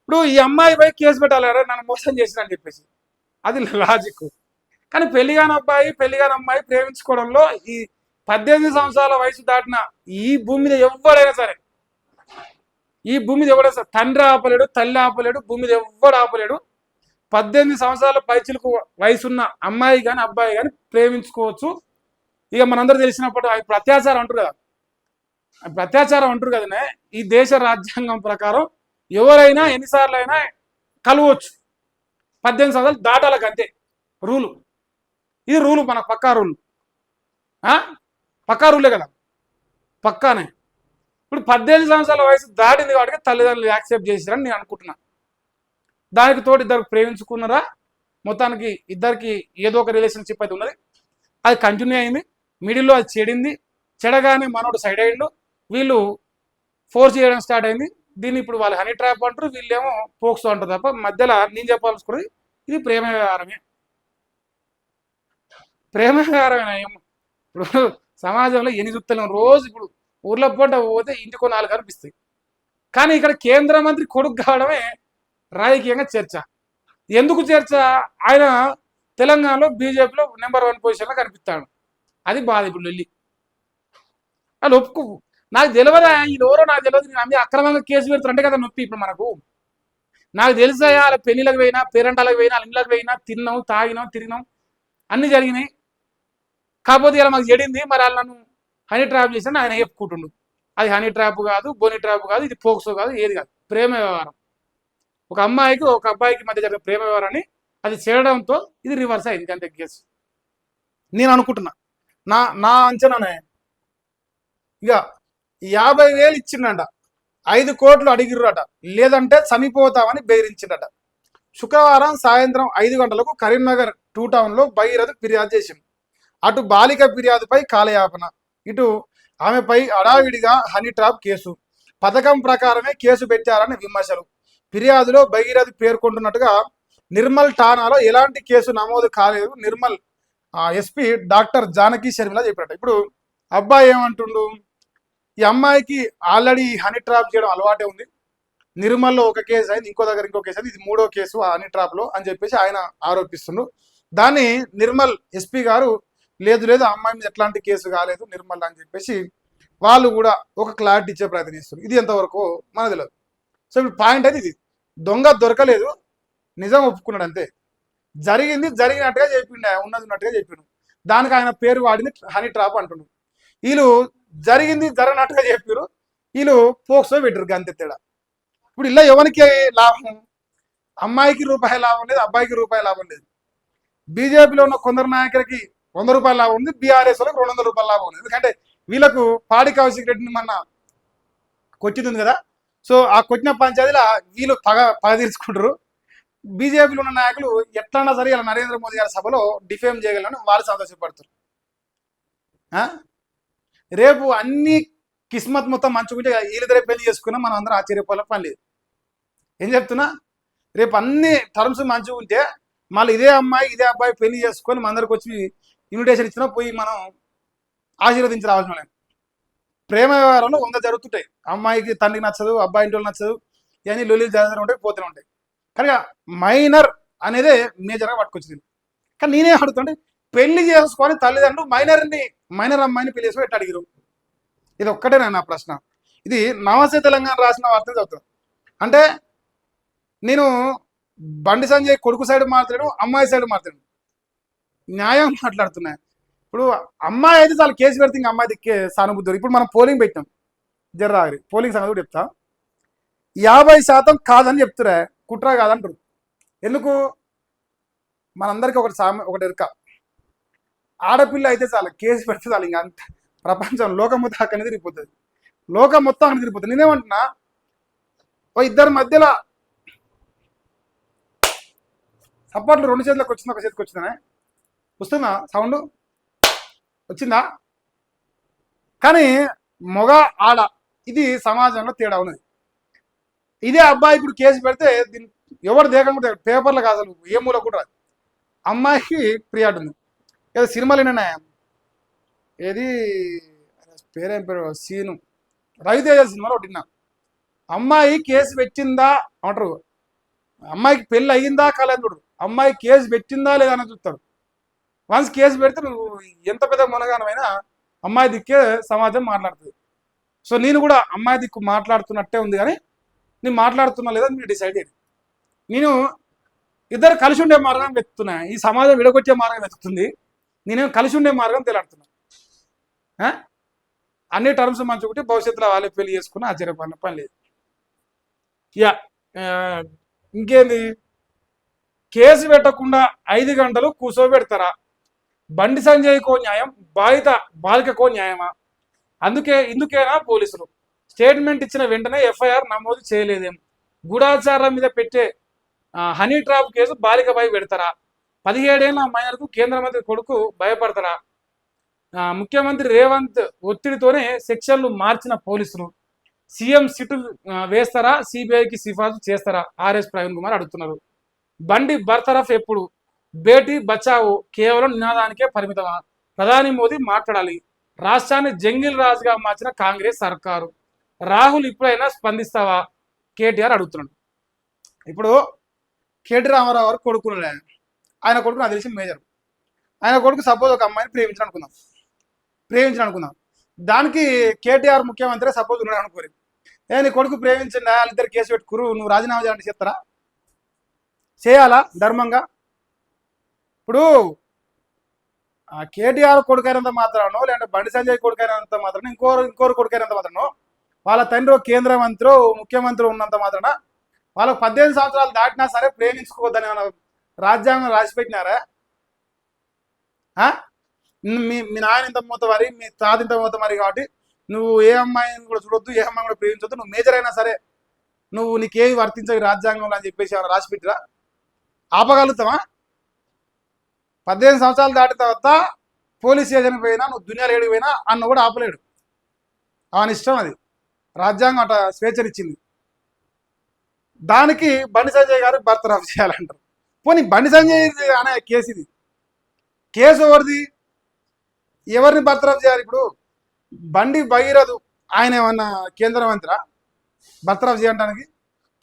ఇప్పుడు ఈ అమ్మాయి పై కేసు పెట్టాలి కదా, నన్ను మోసం చేసిన అని చెప్పేసి, అది లాజిక్. కానీ పెళ్లిగాని అబ్బాయి పెళ్లిగాని అమ్మాయి ప్రేమించుకోవడంలో ఈ 18 సంవత్సరాల వయసు దాటిన ఈ భూమి మీద ఎవడైనా సరే, ఈ భూమి మీద ఎవడైనా సరే, తండ్రి ఆపలేడు, తల్లి ఆపలేడు, భూమి మీద ఎవడు ఆపలేడు. 18 సంవత్సరాల పైచిలకు వయసున్న అమ్మాయి కానీ అబ్బాయి కానీ ప్రేమించుకోవచ్చు. ఇక మనందరూ తెలిసినప్పుడు ఇప్పుడు అత్యాచారం అంటారు కదా, ఇప్పుడు అత్యాచారం అంటారు కదనే. ఈ దేశ రాజ్యాంగం ప్రకారం ఎవరైనా ఎన్నిసార్లు అయినా కలవచ్చు, 18 సంవత్సరాలు దాటాలకు అంతే రూలు. ఇది రూలు, మన పక్కా రూలు, పక్కా రూలే కదా, పక్కానే. ఇప్పుడు 18 సంవత్సరాల వయసు దాటింది కాబట్టి తల్లిదండ్రులు యాక్సెప్ట్ చేసిరని నేను అనుకుంటున్నా. దానికి తోడు ఇద్దరు ప్రేమించుకున్నారా, మొత్తానికి ఇద్దరికి ఏదో ఒక రిలేషన్షిప్ అయితే ఉన్నది, అది కంటిన్యూ అయింది. మిడిల్లో అది చెడింది, చెడగానే మనోడు సైడ్ అయ్యిండు, వీళ్ళు ఫోర్స్ చేయడం స్టార్ట్ అయింది. దీన్ని ఇప్పుడు వాళ్ళు హనీ ట్రాప్ అంటారు, వీళ్ళేమో పోక్సో అంటారు. తప్ప మధ్యలో నేను చెప్పాల్సుకున్నది ఇది ప్రేమ వ్యవహారమే, ప్రేమ వ్యవహారమే. ఇప్పుడు సమాజంలో ఎన్ని చూస్తలేం రోజు. ఇప్పుడు ఊర్లో పూట పోతే ఇంటికో 4 కనిపిస్తాయి. కానీ ఇక్కడ కేంద్ర మంత్రి కొడుకు కావడమే రాజకీయంగా చర్చ. ఎందుకు చర్చ? ఆయన తెలంగాణలో బీజేపీలో నెంబర్ 1 పొజిషన్లో కనిపిస్తాడు, అది బాధ. ఇప్పుడు వెళ్ళి వాళ్ళు ఒప్పుకో, నాకు తెలియదా వీళ్ళు ఎవరో నాకు తెలియదు, నేను అన్ని అక్రమంగా కేసు పెడుతుంటే కదా నొప్పి. ఇప్పుడు మనకు నాకు తెలుసా, వాళ్ళ పెళ్లిలకు పోయినా, పేరెంటాలకు పోయినా, వాళ్ళ ఇళ్ళకి పోయినా, తిన్నాం, తాగినాం, తిరిగినాం, అన్ని జరిగినాయి. కాకపోతే ఇలా మాకు చెడింది, మరి వాళ్ళు నన్ను హనీ ట్రాప్ చేసిన ఆయన చెప్పుకుంటుండు. అది హనీ ట్రాప్ కాదు, బోనీ ట్రాప్ కాదు, ఇది పోక్సో కాదు, ఏది కాదు, ప్రేమ వ్యవహారం. ఒక అమ్మాయికి ఒక అబ్బాయికి మధ్య జరిగిన ప్రేమ వ్యవహారాన్ని అది చేయడంతో ఇది రివర్స్ అయింది అంతే కేసు నేను అనుకుంటున్నా. నా నా అంచనానే. ఇక 50,000 ఇచ్చిండట, 5 కోట్లు అడిగిర్రట, లేదంటే చనిపోతామని బెదిరించిండట. శుక్రవారం సాయంత్రం 5 గంటలకు కరీంనగర్ 2 టౌన్లో భగీరథ ఫిర్యాదు చేసింది. అటు బాలిక ఫిర్యాదుపై కాలయాపన, ఇటు ఆమెపై అడావిడిగా హనీ ట్రాప్ కేసు. పథకం ప్రకారమే కేసు పెట్టారని విమర్శలు. ఫిర్యాదులో భగీరథ పేర్కొంటున్నట్టుగా నిర్మల్ ఠానాలో ఎలాంటి కేసు నమోదు కాలేదు. నిర్మల్ ఎస్పీ డాక్టర్ జానకి శర్మిల చెప్పారట. ఇప్పుడు అబ్బాయి ఏమంటుండు, ఈ అమ్మాయికి ఆల్రెడీ హనీ ట్రాప్ చేయడం అలవాటే ఉంది, నిర్మల్లో ఒక కేసు అయింది, ఇంకో దగ్గర ఇంకో కేసు అయింది, ఇది 3వ కేసు హనీ ట్రాప్ లో అని చెప్పేసి ఆయన ఆరోపిస్తుండ్రు. దాన్ని నిర్మల్ ఎస్పీ గారు లేదు లేదు, ఆ అమ్మాయి మీద ఎట్లాంటి కేసు కాలేదు నిర్మల్ అని చెప్పేసి వాళ్ళు కూడా ఒక క్లారిటీ ఇచ్చే ప్రయత్నిస్తారు. ఇది ఎంతవరకు మనకు తెలియదు. సో ఇప్పుడు పాయింట్ అయితే ఇది, దొంగ దొరకలేదు, నిజం ఒప్పుకున్నాడు అంతే. జరిగింది జరిగినట్టుగా చెప్పిండు, ఉన్నది ఉన్నట్టుగా చెప్పిండు. దానికి ఆయన పేరు వాడింది హనీ ట్రాప్ అంటున్నాడు. వీళ్ళు జరిగింది జరగనట్టుగా చెప్పారు, వీళ్ళు పోక్సో పెట్టరు, అంతే తేడా. ఇప్పుడు ఇలా ఎవరికి లాభం? అమ్మాయికి రూపాయి లాభం లేదు, అబ్బాయికి రూపాయి లాభం లేదు. బీజేపీలో ఉన్న కొందరు నాయకులకి 100 రూపాయల లాభం ఉంది, బీఆర్ఎస్ వాళ్ళకి 200 రూపాయల లాభం ఉంది. ఎందుకంటే వీళ్ళకు పాడి కౌశిక్ రెడ్డిని మొన్న కొట్టింది కదా, సో ఆ కొట్టిన పంచాయతీలో వీళ్ళు పగ తీర్చుకుంటారు. బీజేపీలో ఉన్న నాయకులు ఎట్లన్నా సరే ఇలా నరేంద్ర మోదీ గారి సభలో డిఫేమ్ చేయగలని వాళ్ళు సంతోషపడతారు. రేపు అన్ని కిస్మత్ మొత్తం మంచుకుంటే వీళ్ళిద్దరే పెళ్లి చేసుకున్నా మనం అందరం ఆశ్చర్యపోలే పని లేదు. ఏం చెప్తున్నా, రేపు అన్ని టర్మ్స్ మంచిగా ఉంటే మళ్ళీ ఇదే అమ్మాయి ఇదే అబ్బాయి పెళ్లి చేసుకొని మన అందరికి వచ్చి ఇన్విటేషన్ ఇచ్చినా పోయి మనం ఆశీర్వదించి రావాల్సిన లేదు. ప్రేమ వ్యవహారంలో 100 జరుగుతుంటాయి. అమ్మాయికి తండ్రికి నచ్చదు, అబ్బాయి ఇంటి వాళ్ళు నచ్చదు, ఇవన్నీ లొల్లీలు జరుగుతూ ఉంటాయి, పోతూనే ఉంటాయి. కానీ మైనర్ అనేదే మేజర్గా పట్టుకొచ్చింది. కానీ నేనే అడుగుతుంటే పెళ్లి చేసుకొని తల్లిదండ్రులు మైనర్ అమ్మాయిని పెళ్లి చేసుకొని ఎట్లా అడిగిరు? ఇది ఒక్కటే నా ప్రశ్న. ఇది నమస్తే తెలంగాణ రాసిన వార్త చదువుతాను. అంటే నేను బండి సంజయ్ కొడుకు సైడ్ మాట్లాడాను, అమ్మాయి సైడ్ మాట్లాడాను, న్యాయం మాట్లాడుతున్నా. ఇప్పుడు అమ్మాయి అయితే చాలా కేసు పెడితే ఇంకా అమ్మాయి దిక్కే సానుభూతి. ఇప్పుడు మనం పోలింగ్ పెట్టాం, జర్రాగిరి పోలింగ్ సంగతి కూడా చెప్తా. 50% కాదని చెప్తురా, కుట్రా కాదంటారు. ఎందుకు? మనందరికీ ఒకటి ఎరుక, ఆడపిల్ల అయితే చాలు కేసు పెడితే చాలు, ఇంకా అంత ప్రపంచం లోకం మొత్తం అక్కడనే తిరిగిపోతుంది, లోకం మొత్తం అక్కడ తిరిగిపోతుంది. నేనేమంటున్నా, ఓ ఇద్దరి మధ్యలో సపోర్ట్లు 2 చేతులకు వచ్చిందా, ఒక చేతికి వచ్చిందనే వస్తుందా సౌండ్? వచ్చిందా? కానీ మొగ ఆడ ఇది సమాజంలో తేడా ఉన్నది. ఇదే అబ్బాయి ఇప్పుడు కేసు పెడితే దీన్ని ఎవరు దేకుండా పేపర్లో కాదు, అసలు ఏ మూల కూడా రాదు. అమ్మాయికి ప్రియాడు ఉంది. ఏదో సినిమాలు విన్నా, ఏది పేరేం పేరు, సీను రవితేజ సినిమాలో ఒకటి విన్నా. అమ్మాయి కేసు పెట్టిందా అంటారు, అమ్మాయికి పెళ్ళి అయ్యిందా కాలేదు చూడరు, అమ్మాయి కేసు పెట్టిందా లేదా అని చూస్తారు. వన్స్ కేసు పెడితే నువ్వు ఎంత పెద్ద మునగానమైనా అమ్మాయి దిక్కే సమాజం మాట్లాడుతుంది. సో నేను కూడా అమ్మాయి దిక్కు మాట్లాడుతున్నట్టే ఉంది, కానీ నేను మాట్లాడుతున్నా లేదా మీరు డిసైడ్ అయ్యింది. నేను ఇద్దరు కలిసి ఉండే మార్గం వెతుకుతున్నా, ఈ సమాజం విడగొచ్చే మార్గం వెతుకుతుంది, నేనేం కలిసి ఉండే మార్గం తెలాడుతున్నా. అన్ని టర్మ్స్ మంచుకుంటే భవిష్యత్తులో వాళ్ళే పెళ్లి చేసుకుని ఆశ్చర్యపడిన పని లేదు. యా ఇంకేంది, కేసు పెట్టకుండా 5 గంటలు కూర్చోబెడతారా? బండి సంజయ్కో న్యాయం, బాలికకో న్యాయమా? ఇందుకేనా పోలీసులు స్టేట్మెంట్ ఇచ్చిన వెంటనే ఎఫ్ఐఆర్ నమోదు చేయలేదేం? గూఢాచారం మీద పెట్టే హనీ ట్రాప్ కేసు బాలికపై పెడతారా? 17 ఏళ్ల మైనర్కు కేంద్ర మంత్రి కొడుకు భయపడతారా? ముఖ్యమంత్రి రేవంత్ ఒత్తిడితోనే సెక్షన్లు మార్చిన పోలీసులు సీఎం సిటు వేస్తారా? సిబిఐకి సిఫార్సు చేస్తారా? ఆర్ఎస్ ప్రవీణ్ కుమార్ అడుగుతున్నారు. బండి బర్తరఫ్ ఎప్పుడు? బేటీ బచావో కేవలం నినాదానికే పరిమితమా? ప్రధాని మోదీ మాట్లాడాలి. రాష్ట్రాన్ని జంగిల్ రాజుగా మార్చిన కాంగ్రెస్ సర్కారు. రాహుల్ ఇప్పుడైనా స్పందిస్తావా? కేటీఆర్ అడుగుతున్నాడు. ఇప్పుడు కేటీ రామారావు గారు కొడుకున్నాడు, ఆయన కొడుకు నాకు తెలిసి మేజర్. ఆయన కొడుకు సపోజ్ ఒక అమ్మాయిని ప్రేమించాను అనుకుందాం. దానికి కేటీఆర్ ముఖ్యమంత్రి సపోజ్ ఉన్నాడు అనుకోరు, నీ కొడుకు ప్రేమించండి వాళ్ళిద్దరు కేసు పెట్టుకురు, నువ్వు రాజీనామా చేయాలంటే చెప్తారా? చేయాలా ధర్మంగా? ఇప్పుడు కేటీఆర్ కొడుకైనంత మాత్రానో, లేదంటే బండి సంజయ్ కొడుకైనంత మాత్రాన, ఇంకోరు కొడుకైనంత మాత్రానో, వాళ్ళ తండ్రి కేంద్ర మంత్రి ముఖ్యమంత్రి ఉన్నంత మాత్రాన వాళ్ళకు 18 సంవత్సరాలు దాటినా సరే ప్రేమించుకోవద్దని రాజ్యాంగం రాసిపెట్టినారా? మీ నాయన ఇంత మూతవారి, మీ తాత ఇంత మూతవారి, కాబట్టి నువ్వు ఏ అమ్మాయిని కూడా చూడొద్దు, ఏ అమ్మాయిని కూడా ప్రేమించొద్దు, నువ్వు మేజర్ అయినా సరే నువ్వు నీకేమి వర్తించవు రాజ్యాంగంలో అని చెప్పేసి ఏమైనా రాసిపెట్టిరా? ఆపగలుగుతావా? 18 సంవత్సరాలు దాటిన తర్వాత పోలీస్ స్టేషన్ పోయినా, నువ్వు దునియాలు ఏడికి పోయినా అన్న కూడా ఆపలేడు. అవని ఇష్టం, అది రాజ్యాంగం అట స్వేచ్ఛనిచ్చింది. దానికి బండి సంజయ్ గారు బర్తరఫ్ చేయాలంటారు. పోనీ బండి సంజయ్ అనే కేసు ఇది, కేసు ఎవరిని బర్తరఫ్ చేయాలి? ఇప్పుడు బండి భగీరథు ఆయన ఏమన్నా కేంద్ర మంత్రి బర్తరఫ్ చేయడానికి?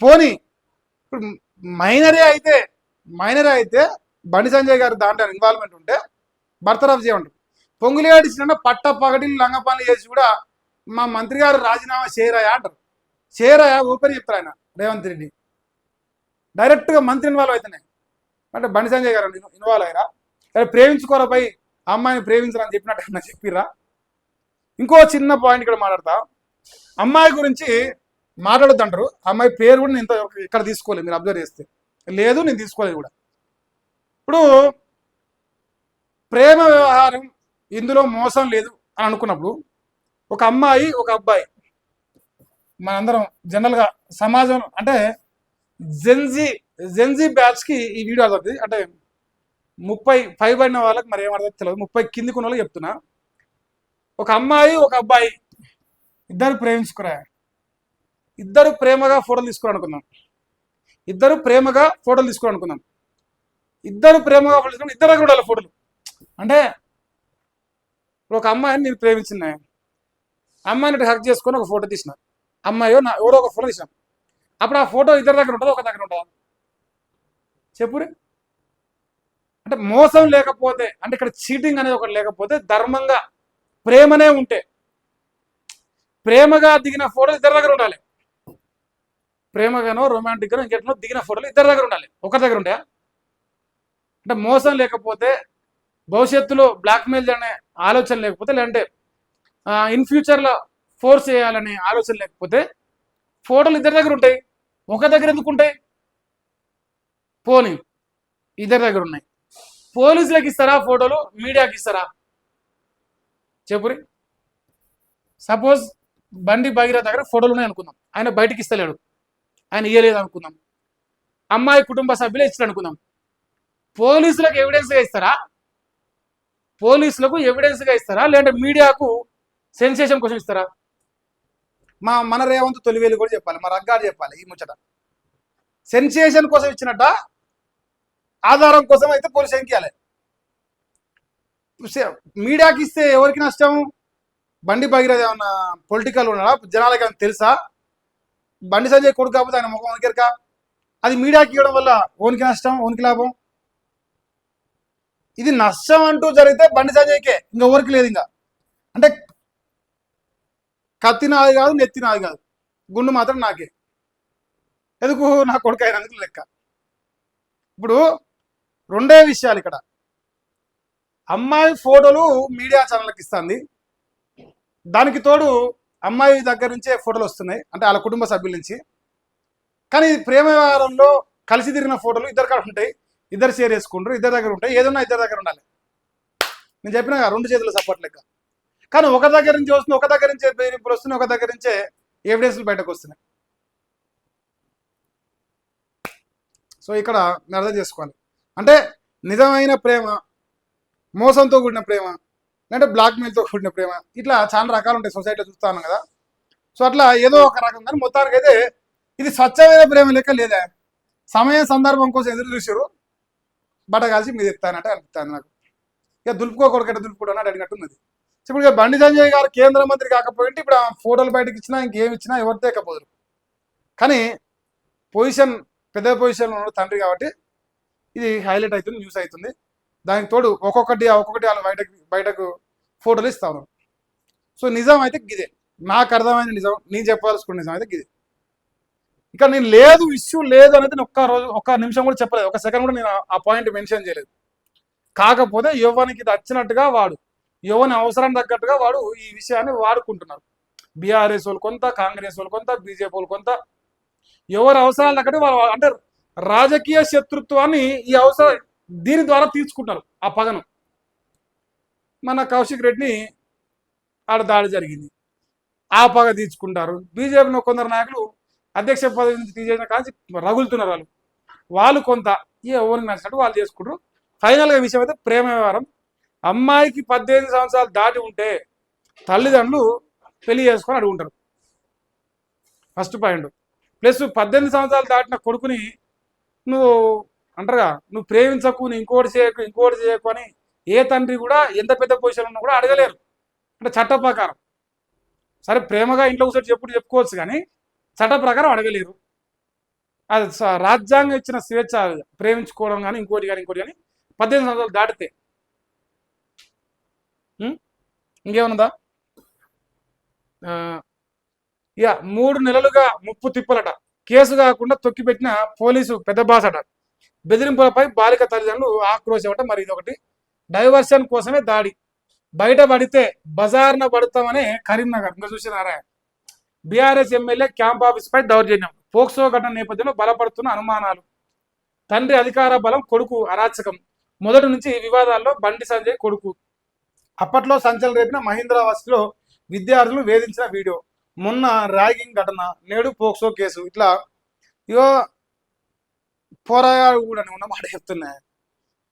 పోనీ ఇప్పుడు మైనరే అయితే బండి సంజయ్ గారు దాంట్లో ఇన్వాల్వ్మెంట్ ఉంటే బర్తరఫ్ చేయమంటారు. పొంగులేటి చిన్న పట్ట పగటిని లంగ పనులు చేసి కూడా మా మంత్రి గారు రాజీనామా చేయరాయా అంటారు. చేయరాయా ఓపెన్ చెప్తారు ఆయన రేవంత్ రెడ్డి. డైరెక్ట్గా మంత్రి ఇన్వాల్వ్ అవుతున్నాయి అంటే బండి సంజయ్ గారు ఇన్వాల్వ్ అయ్యారా? ప్రేమించుకోరా పై అమ్మాయిని ప్రేమించరని చెప్పినట్టు చెప్పిర్రా? ఇంకో చిన్న పాయింట్ ఇక్కడ మాట్లాడతా. అమ్మాయి గురించి మాట్లాడొద్దు అంటారు. అమ్మాయి పేరు కూడా నేను ఇక్కడ తీసుకోలేదు, మీరు అబ్జర్వ్ చేస్తే. లేదు, నేను తీసుకోలేదు కూడా. ఇప్పుడు ప్రేమ వ్యవహారం ఇందులో మోసం లేదు అని అనుకున్నప్పుడు ఒక అమ్మాయి ఒక అబ్బాయి, మనందరం జనరల్గా సమాజం అంటే జెన్జీ బ్యాచ్కి ఈ వీడియో అర్థవుతుంది. అంటే 30 పైబడిన వాళ్ళకి మరి ఏమర్థం తెలియదు, 30 కిందికి ఉన్న వాళ్ళకి చెప్తున్నా. ఒక అమ్మాయి ఒక అబ్బాయి ఇద్దరు ప్రేమించుకురా, ఇద్దరు ప్రేమగా ఫోటోలు తీసుకోవాలనుకుందాం. ఇద్దరు ప్రేమగా ఫోటోలు తీసుకుని ఇద్దరు కూడా ఫోటోలు. అంటే ఒక అమ్మాయిని నేను ప్రేమించిన, అమ్మాయిని హక్ చేసుకొని ఒక ఫోటో తీసిన, అమ్మాయో ఎవరో ఒక ఫోటో తీసినాం. అప్పుడు ఆ ఫోటో ఇద్దరి దగ్గర ఉంటుందా, ఒక దగ్గర ఉంటుందా? చెప్పురే. అంటే మోసం లేకపోతే, అంటే ఇక్కడ చీటింగ్ అనేది ఒకటి లేకపోతే, ధర్మంగా ప్రేమనే ఉంటే, ప్రేమగా దిగిన ఫోటోలు ఇద్దరి దగ్గర ఉండాలి. ప్రేమగానో రొమాంటిక్గానో ఇంకెట్నో దిగిన ఫోటోలు ఇద్దరి దగ్గర ఉండాలి, ఒకరి దగ్గర ఉంటాయా? అంటే మోసం లేకపోతే, భవిష్యత్తులో బ్లాక్మెయిల్ అనే ఆలోచన లేకపోతే, లేదంటే ఇన్ ఫ్యూచర్లో ఫోర్స్ చేయాలనే ఆలోచన లేకపోతే ఫోటోలు ఇద్దరి దగ్గర ఉంటాయి, ఒక దగ్గర ఎందుకు ఉంటాయి? పోనీ ఇద్దరి దగ్గర ఉన్నాయి, పోలీసులకు ఇస్తారా ఫోటోలు, మీడియాకి ఇస్తారా? చెప్పురి. సపోజ్ బండి భగీరథ దగ్గర ఫోటోలు ఉన్నాయి అనుకుందాం, ఆయన బయటికి ఇస్తలేడు, ఆయన ఇయ్యలేదు అనుకుందాం. అమ్మాయి కుటుంబ సభ్యులే ఇస్తారు అనుకుందాం. పోలీసులకు ఎవిడెన్స్గా ఇస్తారా? లేదంటే మీడియాకు సెన్సేషన్ కోసం ఇస్తారా? మన రేవంత్ తొలివేలు కూడా చెప్పాలి, మా రగ్గాడు చెప్పాలి ఈ ముచ్చట. సెన్సేషన్ కోసం ఇచ్చినట్ట, ఆధారం కోసం అయితే పోలీసు ఎంకియాలి. మీడియాకి ఇస్తే ఎవరికి నష్టం? బండి భగీరథ ఏమన్నా పొలిటికల్ ఉన్నాడా? జనాలకి ఏమైనా తెలుసా? బండి సంజయ్ కొడుకు కాకపోతే ఆయన ముఖం వనికెరక. అది మీడియాకి ఇవ్వడం వల్ల ఓనికి నష్టం, ఓనికి లాభం. ఇది నష్టం అంటూ జరిగితే బండి సంజయ్కే, ఇంకా ఎవరికి లేదు. ఇంకా అంటే కత్తి నాది కాదు, నెత్తి నాది కాదు, గుండు మాత్రం నాకే. ఎందుకు? నా కొడుకు అయినందుకు లెక్క. ఇప్పుడు రెండే విషయాలు ఇక్కడ. అమ్మాయి ఫోటోలు మీడియా ఛానళ్ళకి ఇస్తుంది, దానికి తోడు అమ్మాయి దగ్గర నుంచే ఫోటోలు వస్తున్నాయి, అంటే వాళ్ళ కుటుంబ సభ్యుల నుంచి. కానీ ప్రేమ వ్యవహారంలో కలిసి తిరిగిన ఫోటోలు ఇద్దరు కాడ ఉంటాయి, ఇద్దరు షేర్ చేసుకుంటారు, ఇద్దరి దగ్గర ఉంటాయి. ఏదన్నా ఇద్దరి దగ్గర ఉండాలి. నేను చెప్పిన రెండు చేతులు సపోర్ట్ లెక్క. కానీ ఒక దగ్గర నుంచి వస్తుంది, ఒక దగ్గర నుంచే బెదిరింపులు వస్తున్నాయి, ఒక దగ్గర నుంచే ఎవిడెన్స్లు బయటకు వస్తున్నాయి. సో ఇక్కడ మీరు అర్థం చేసుకోవాలి. అంటే నిజమైన ప్రేమ, మోసంతో కూడిన ప్రేమ, అంటే బ్లాక్మెయిల్తో కూడిన ప్రేమ, ఇట్లా చాలా రకాలు ఉంటాయి సొసైటీలో చూస్తాను కదా. సో అట్లా ఏదో ఒక రకం. కానీ మొత్తానికి అయితే ఇది స్వచ్ఛమైన ప్రేమ లెక్క లేదా, సమయం సందర్భం కోసం ఎదురు చూసారు, బట్ట కలిసి మీరు చెప్తానంటే అనిపిస్తాను నాకు. ఇక దులుపుకోకూడదు, దులుపుకోవడం అని అడిగినట్టున్నది. ఇప్పుడు ఇక బండి సంజయ్ గారు కేంద్ర మంత్రి కాకపోయింటే ఇప్పుడు ఆ ఫోటోలు బయటకు ఇచ్చినా ఇంకేమి ఇచ్చినా ఎవరు తేకపోదురు. కానీ పొజిషన్, పెద్ద పొజిషన్లో ఉన్న తండ్రి కాబట్టి ఇది హైలైట్ అవుతుంది, న్యూస్ అవుతుంది. దానికి తోడు ఒక్కొక్కటి వాళ్ళు బయటకు ఫోటోలు ఇస్తా ఉన్నారు. సో నిజం అయితే గిదే, నాకు అర్థమైన నిజం, నేను చెప్పాల్సుకున్న నిజం అయితే గిదే. ఇక నేను లేదు, ఇష్యూ లేదు అనేది ఒక్క నిమిషం కూడా చెప్పలేదు, ఒక సెకండ్ కూడా నేను ఆ పాయింట్ మెన్షన్ చేయలేదు. కాకపోతే యువనికి ఇది వచ్చినట్టుగా వాడు, యువని అవసరం తగ్గట్టుగా వాడు ఈ విషయాన్ని వాడుకుంటున్నారు. బీఆర్ఎస్ వాళ్ళు కొంత, కాంగ్రెస్ వాళ్ళు కొంత, బీజేపీ వాళ్ళు కొంత, ఎవరి అవసరాలు తగ్గట్టు వాళ్ళు అంటే రాజకీయ శత్రుత్వాన్ని ఈ అవసరం దీని ద్వారా తీర్చుకుంటారు. ఆ పగను మన కౌశిక్ రెడ్డిని ఆడ దాడి జరిగింది, ఆ పగ తీర్చుకుంటారు. బీజేపీలో కొందరు నాయకులు అధ్యక్ష పదవి నుంచి తీసేసిన కానీ రగులుతున్నారు. వాళ్ళు కొంత ఎవరికి నచ్చినట్టు వాళ్ళు చేసుకుంటారు. ఫైనల్గా విషయం అయితే ప్రేమ వ్యవహారం. అమ్మాయికి 18 సంవత్సరాలు దాటి ఉంటే తల్లిదండ్రులు పెళ్లి చేసుకొని అడుగుంటారు, ఫస్ట్ పాయింట్. ప్లస్ 18 సంవత్సరాలు దాటిన కొడుకుని నువ్వు అంటారుగా, నువ్వు ప్రేమించకు, నువ్వు ఇంకోటి చేయకు అని ఏ తండ్రి కూడా ఎంత పెద్ద పొజిషన్ ఉన్నా కూడా అడగలేరు. అంటే చట్ట ప్రకారం, సరే ప్రేమగా ఇంట్లో కూర్చొని చెప్పుకోవచ్చు కానీ చట్ట ప్రకారం అడగలేరు. అది రాజ్యాంగం ఇచ్చిన స్వేచ్ఛ, ప్రేమించుకోవడం కానీ ఇంకోటి కానీ 18 సంవత్సరాలు దాటితే. ఇంకేమన్నదా? ఇక 3 నెలలుగా ముప్పు తిప్పలట, కేసు కాకుండా తొక్కిపెట్టిన పోలీసు పెద్ద బాసట, బెదిరింపులపై బాలిక తల్లిదండ్రులు ఆక్రోశమట. మరి ఇదొకటి. డైవర్షన్ కోసమే దాడి, బయటపడితే బజార్న పడతామని కరీంనగర్. ఇంకా చూసినారా, బీఆర్ఎస్ ఎమ్మెల్యే క్యాంప్ ఆఫీస్ పై దౌర్జన్యం, పోక్సో ఘటన నేపథ్యంలో బలపడుతున్న అనుమానాలు, తండ్రి అధికార బలం, కొడుకు అరాచకం. మొదటి నుంచి వివాదాల్లో బండి సంజయ్ కొడుకు. అప్పట్లో సంచలనం రేపిన మహీంద్రావాసిలో విద్యార్థులు వేధించిన వీడియో, మొన్న ర్యాగింగ్ ఘటన, నేడు పోక్సో కేసు. ఇట్లా ఇగో పోరాగాడు కూడా ఉన్నమాట చెప్తున్నా.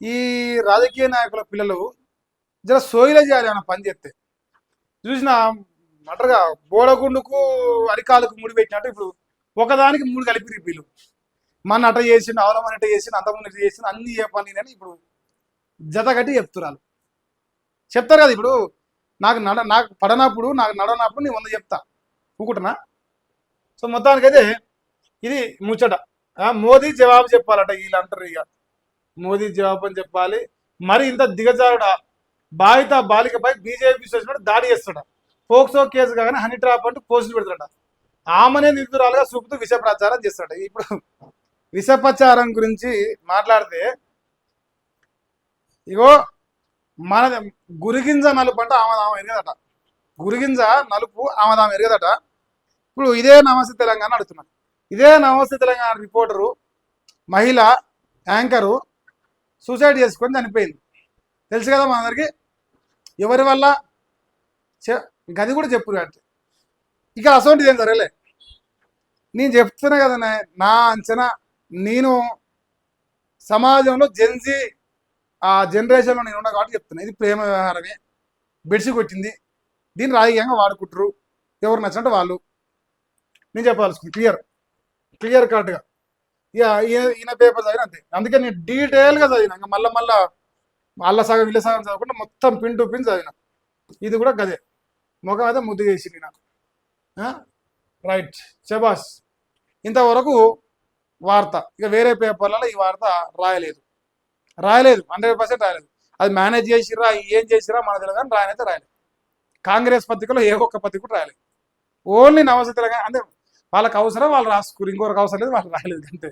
ఈ రాజకీయ నాయకుల పిల్లలు జర సోయిలో చేయాలి ఏమైనా పని చేస్తే. చూసిన అంటారుగా, బోడగుండుకు అరికాలకు ముడి పెట్టినట్టు ఇప్పుడు ఒకదానికి 3 కలిపి రిపీలు. మన అట చేసిండు, అవలమని అట చేసిండు, అంతకుముందు ఇటు చేసిండు, అన్ని ఏ పని అని ఇప్పుడు జత కట్టి చెప్తున్నారు కదా. ఇప్పుడు నాకు పడనప్పుడు, నాకు నడనప్పుడు నేను 100 చెప్తా, ఊకుంటున్నా. సో మొత్తానికైతే ఇది ముచ్చట. మోదీ జవాబు చెప్పాలట. వీళ్ళు అంటారు ఇక మోదీ జవాబు అని చెప్పాలి. మరి ఇంత దిగజారుడా, బాలికపై బీజేపీ చేసినట్టు దాడి చేస్తాడ, పోక్సో కేసు కాగానే హనీ ట్రాప్ అంటూ పోస్టులు పెడతాడ, ఆమెనే నిందితురాలుగా చూపుతూ విష ప్రచారం చేస్తాడు. ఇప్పుడు విష ప్రచారం గురించి మాట్లాడితే, ఇగో మన గురిగింజ నలుపు అంటే ఆమెదామ ఎరగదట, గురిగింజ నలుపు ఆమెదామ ఎరగదట. ఇప్పుడు ఇదే నమస్తే తెలంగాణ అడుగుతున్నారు. ఇదే నమస్తే తెలంగాణ రిపోర్టరు, మహిళ యాంకరు సూసైడ్ చేసుకొని చనిపోయింది, తెలుసు కదా మనందరికి. ఎవరి వల్ల గది కూడా చెప్పు అంటే ఇక అసోంటిది ఏం జరగలే. నేను చెప్తున్నా కదా, నా అంచనా, నేను సమాజంలో జెన్జీ ఆ జనరేషన్లో నేను ఉన్నా కాబట్టి చెప్తున్నా. ఇది ప్రేమ వ్యవహారమే, బెడ్సి కొట్టింది, దీన్ని రాజకీయంగా వాడుకుంటారు, ఎవరు నచ్చినట్టు వాళ్ళు. నేను చెప్పాల్సింది క్లియర్ కట్గా. ఇక ఈయన పేపర్ చదివిన అంతే. అందుకే నేను డీటెయిల్గా చదివిన, ఇంకా మళ్ళా అల్ల సగం వీళ్ళ సగం చదవకుండా మొత్తం పిన్ టు పిన్ చదివిన. ఇది కూడా గదే, ముఖం అయితే ముద్దు చేసింది నాకు. రైట్, శబాస్. ఇంతవరకు వార్త. ఇక వేరే పేపర్లలో ఈ వార్త రాయలేదు 100% రాయలేదు. అది మేనేజ్ చేసిరా ఏం చేసిరా మన తెలియదు, కానీ రాయనైతే రాయలేదు. కాంగ్రెస్ పత్రికలో ఏ ఒక్క పత్రిక కూడా రాయలేదు. ఓన్లీ నవసతిలో అంటే వాళ్ళకి అవసరం వాళ్ళు రాసుకురు, ఇంకొకరికి అవసరం లేదు వాళ్ళు రాయలేదు అంతే.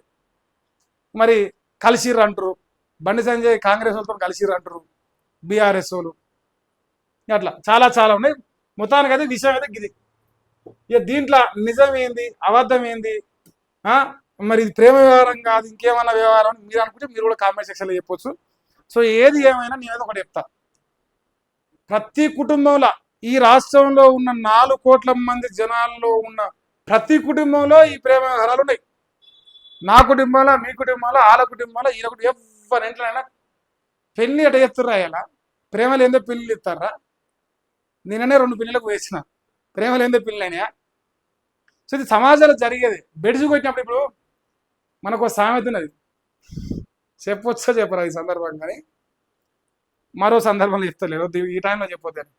మరి కలిసిర్రు అంటారు, బండి సంజయ్ కాంగ్రెస్ వాళ్ళతో కలిసిర్రు అంటారు, బీఆర్ఎస్ వాళ్ళు, అట్లా చాలా ఉన్నాయి. మొత్తానికి అయితే విషయం అయితే ఇది. ఇక దీంట్లో నిజం ఏంది అబద్ధం ఏంది, మరి ఇది ప్రేమ వ్యవహారం కాదు ఇంకేమన్నా వ్యవహారం మీరు అనుకుంటే మీరు కూడా కామెంట్ సెక్షన్లో చెప్పొచ్చు. సో ఏది ఏమైనా నేనైతే ఒకటి చెప్తా, ప్రతి కుటుంబంలో ఈ రాష్ట్రంలో ఉన్న 4 కోట్ల మంది జనాల్లో ఉన్న ప్రతి కుటుంబంలో ఈ ప్రేమ వ్యవహారాలు ఉన్నాయి. నా కుటుంబంలో, మీ కుటుంబంలో, వాళ్ళ కుటుంబంలో, ఈయన కుటుంబం, ఎవరి ఇంట్లోనైనా పెళ్లి ఎట చేస్తుర్రా? ఇలా ప్రేమలు ఏందో పెళ్ళిళ్ళు ఇస్తారా? నేననే 2 పెళ్ళిళ్ళకు వేసిన, ప్రేమలు ఏందో పెళ్ళినైనా. సో ఇది సమాజంలో జరిగేది. బెడిసి కొట్టినప్పుడు ఇప్పుడు మనకు సామెత ఉన్నది, చెప్పొచ్చో చెప్పరా ఈ సందర్భంగా, కానీ మరో సందర్భంలో చెప్తలేదు, ఈ టైంలో చెప్పొద్దని.